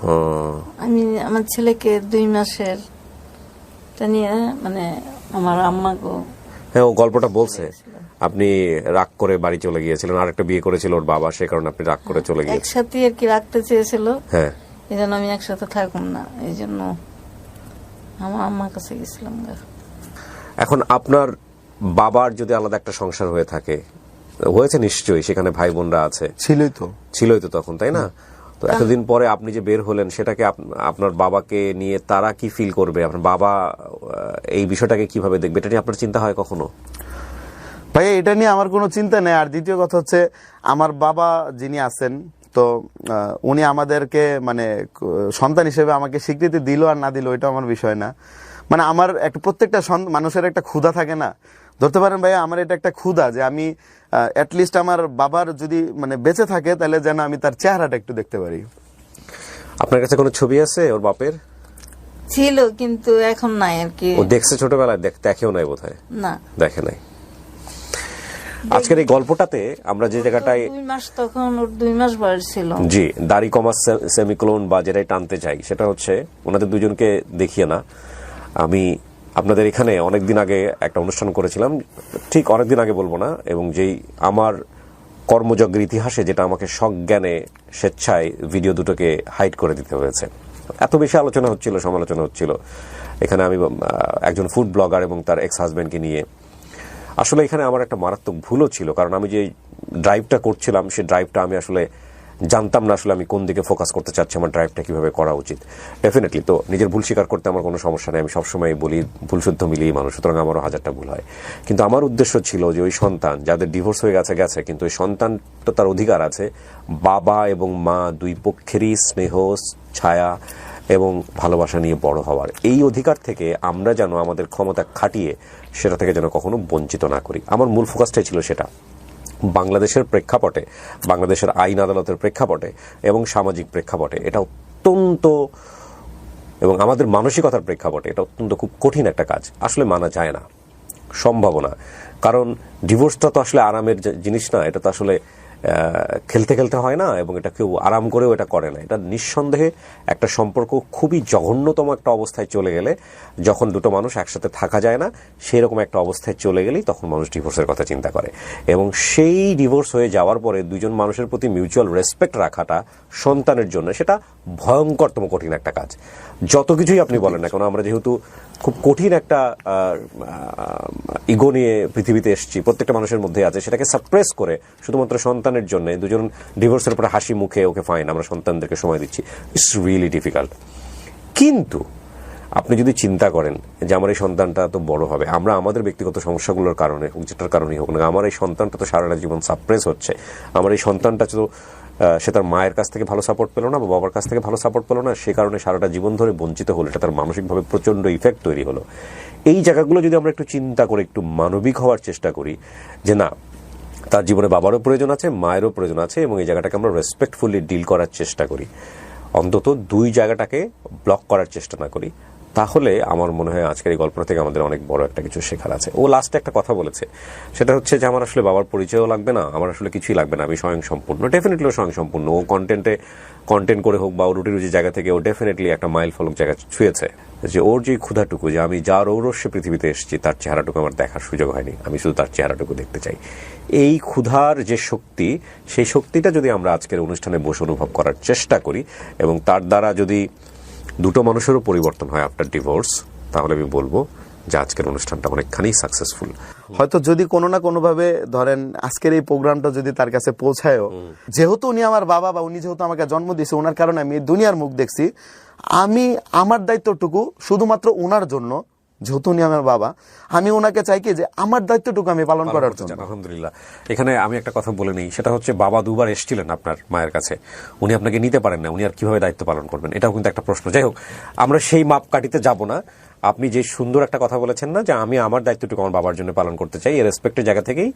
ও, আমি আমার ছেলেকে 2 মাসের টা নিয়ে মানে আমার আম্মা গো। হ্যাঁ, ও গল্পটা বলছে আপনি রাগ করে বাড়ি চলে গিয়েছিলেন, আর একটা বিয়ে করেছিল ওর বাবা, সে কারণে আপনি রাগ করে চলে গিয়েছিলেন। একসাথে আর কি রাখতে চেয়েছিল, হ্যাঁ। এই জন্য আমি একসাথে থাকুম না, এই জন্য আমার আম্মার কাছে গেছিলাম। এখন আপনার বাবার যদি আলাদা একটা সংসার হয়ে থাকে, হয়েছে নিশ্চয়ই, সেখানে ভাই বোনরা আছে, ছিলই তো তখন, তাই না? তো এতদিন পরে আপনি যে বের হলেন, সেটাকে আপনার বাবাকে নিয়ে তারা কি ফিল করবে? আপনার বাবা এই বিষয়টাকে কিভাবে দেখবে? এটা নিয়ে আপনার চিন্তা হয় কখনো? ভাই, এটা নিয়ে আমার কোনো চিন্তা নেই। আর দ্বিতীয় কথা হচ্ছে, আমার বাবা যিনি আছেন, তো উনি আমাদেরকে মানে সন্তান হিসেবে আমাকে স্বীকৃতি দিল আর না দিল, ওইটা আমার বিষয় না। মানে আমার একটা প্রত্যেকটা মানুষের একটা ক্ষুধা থাকে না, ধরতে পারেন ভাইয়া, আমার এটা একটা ক্ষুধা যে আমি অ্যাটলিস্ট আমার বাবার যদি মানে বেঁচে থাকে, তাহলে যেন আমি তার চেহারাটা একটু দেখতে পারি। আপনার কাছে কোনো ছবি আছে ওর বাপের? ছিল, কিন্তু এখন নাই আর কি। ও দেখছে ছোটবেলায়? দেখেও নাই বোধহয়। না, দেখে নাই। আজকের এই গল্পটাতে আমরা যে জায়গাটায় 2 মাস, তখন ওর 2 মাস বয়স ছিল। জি, দাড়ি কমা সেমিক্লোন বা যেটাই টানতে চাই, সেটা হচ্ছে ওনাদের দুজনকে দেখিয়ে না। আমি আপনাদের এখানে অনেকদিন আগে একটা অনুষ্ঠান করেছিলাম, ঠিক অনেকদিন আগে বলবো না, এবং যেই আমার কর্মযজ্ঞের ইতিহাসে যেটা আমাকে সজ্ঞানে স্বেচ্ছায় ভিডিও দুটোকে হাইড করে দিতে হয়েছে। এত বেশি আলোচনা হচ্ছিল, সমালোচনা হচ্ছিল এখানে। আমি একজন ফুড ব্লগার এবং তার এক্স হাজব্যান্ডকে নিয়ে, আসলে এখানে আমার একটা মারাত্মক ভুলও ছিল, কারণ আমি যে ড্রাইভটা করছিলাম, সেই ড্রাইভটা আমি আসলে জানতাম না আসলে আমি কোন দিকে ফোকাস করতে চাচ্ছি, আমার ড্রাইভটা কিভাবে করা উচিত। ডেফিনেটলি তো নিজের ভুল স্বীকার করতে আমার কোনো সমস্যা নেই, আমি সবসময় বলি ভুল শুদ্ধ মিলিয়ে মানুষ, সুতরাং আমারও 1000টা ভুল হয়। কিন্তু আমার উদ্দেশ্য ছিল যে ওই সন্তান যাদের ডিভোর্স হয়ে গেছে, কিন্তু ওই সন্তানটা তার অধিকার আছে বাবা এবং মা দুই পক্ষেরই স্নেহ, ছায়া এবং ভালোবাসা নিয়ে বড় হওয়ার। এই অধিকার থেকে আমরা যেন আমাদের ক্ষমতা খাটিয়ে সেটা থেকে যেন কখনো বঞ্চিত না করি। আমার মূল ফোকাসটাই ছিল সেটা। বাংলাদেশের প্রেক্ষাপটে, বাংলাদেশের আইন আদালতের প্রেক্ষাপটে এবং সামাজিক প্রেক্ষাপটে এটা অত্যন্ত, এবং আমাদের মানসিকতার প্রেক্ষাপটে এটা অত্যন্ত খুব কঠিন একটা কাজ। আসলে মানা যায় না, সম্ভব না। কারণ ডিভোর্সটা তো আসলে আরামের জিনিস না, এটা তো আসলে খেলতে খেলতে হয় না, এবং এটা কেউ আরাম করেও এটা করে না। এটা নিঃসন্দেহে একটা সম্পর্ক খুবই জঘন্যতম একটা অবস্থায় চলে গেলে, যখন দুটো মানুষ একসাথে থাকা যায় না, সেই রকম একটা অবস্থায় চলে গেলেই তখন মানুষ ডিভোর্সের কথা চিন্তা করে। এবং সেই ডিভোর্স হয়ে যাওয়ার পরে দুজন মানুষের প্রতি মিউচুয়াল রেসপেক্ট রাখাটা সন্তানের জন্য সেটা ভয়ঙ্করতম কঠিন একটা কাজ। যত কিছুই আপনি বলেন না কেন, আমরা যেহেতু খুব কঠিন একটা ইগো নিয়ে পৃথিবীতে এসেছি, প্রত্যেকটা মানুষের মধ্যে আছে, সেটাকে সাপ্রেস করে শুধুমাত্র সন্তানের জন্য দুজন ডিভোর্সের পরে হাসি মুখে ওকে ফাইন আমরা সন্তানদেরকে সময় দিচ্ছি, ইটস রিয়েলি ডিফিকাল্ট। কিন্তু আপনি যদি চিন্তা করেন যে আমার এই সন্তানটা তো বড় হবে, আমরা আমাদের ব্যক্তিগত সমস্যাগুলোর কারণে হোক, যেটার কারণেই হোক না, আমার এই সন্তানটা তো সারাটা জীবন সাপ্রেস হচ্ছে, আমার এই সন্তানটা তো সে তার মায়ের কাছ থেকে ভালো সাপোর্ট পেল না বা বাবার কাছ থেকে ভালো সাপোর্ট পেল না, সে কারণে সারাটা জীবন ধরে বঞ্চিত হলো, এটা তার মানসিকভাবে প্রচন্ড ইফেক্ট তৈরি হলো। এই জায়গাগুলো যদি আমরা একটু চিন্তা করে একটু মানবিক হওয়ার চেষ্টা করি, যে না, তার জীবনে বাবারও প্রয়োজন আছে, মায়েরও প্রয়োজন আছে, এবং এই জায়গাটাকে আমরা রেসপেক্টফুলি ডিল করার চেষ্টা করি, অন্তত দুই জায়গাটাকে ব্লক করার চেষ্টা না করি, তাহলে আমার মনে হয় আজকের এই গল্পটা থেকে আমাদের অনেক বড় একটা কিছু শেখার আছে। ও লাস্টে একটা কথা বলেছে, সেটা হচ্ছে যে আমার আসলে বাবার পরিচয়ও লাগবে না, আমার আসলে কিছুই লাগবে না, আমি স্বয়ং সম্পূর্ণ। ডেফিনেটলি স্বয়ং সম্পূর্ণ। ও কন্টেন্ট করে হোক বা ও রুটি রুজি জায়গা থেকে ও ডেফিনেটলি একটা মাইল ফলক জায়গা ছুঁয়েছে, যে ওর যে ক্ষুধাটুকু, যে আমি যার ঔরস্যে পৃথিবীতে এসেছি তার চেহারাটুকু আমার দেখার সুযোগ হয়নি, আমি শুধু তার চেহারাটুকু দেখতে চাই। এই ক্ষুধার যে শক্তি, সেই শক্তিটা যদি আমরা আজকের অনুষ্ঠানে বসে অনুভব করার চেষ্টা করি, এবং তার দ্বারা যদি দুটো মানুষেরও পরিবর্তন হয় আফটার ডিভোর্স, তাহলে আমি বলবো যে আজকের অনুষ্ঠানটা অনেকখানি সাকসেসফুল। হয়তো যদি কোনো না কোনো ভাবে ধরেন আজকের এই প্রোগ্রামটা যদি তার কাছে পৌঁছায়ও, যেহেতু উনি আমার বাবা বা উনি যেহেতু আমাকে জন্ম দিয়েছে, ওনার কারণে আমি দুনিয়ার মুখ দেখছি, আমি আমার দায়িত্বটুকু শুধুমাত্র ওনার জন্য, যেহেতু উনি আমার বাবা, আমি ওনাকে চাই কি যে আমার দায়িত্বটুকু আমি পালন করার জন্য। আলহামদুলিল্লাহ। এখানে আমি একটা কথা বলে নিই, সেটা হচ্ছে বাবা দুবার এসেছিলেন আপনার মায়ের কাছে, উনি আপনাকে নিতে পারেন না, উনি আর কিভাবে দায়িত্ব পালন করবেন, এটাও কিন্তু একটা প্রশ্ন। যাই হোক, আমরা সেই মাপকাঠিতে যাব না। আপনি যে সুন্দর একটা কথা বলেছেন না, যে আমি আমার দায়িত্বটুকু আমার বাবার জন্য পালন করতে চাই, এই রেসপেক্টের জায়গা থেকেই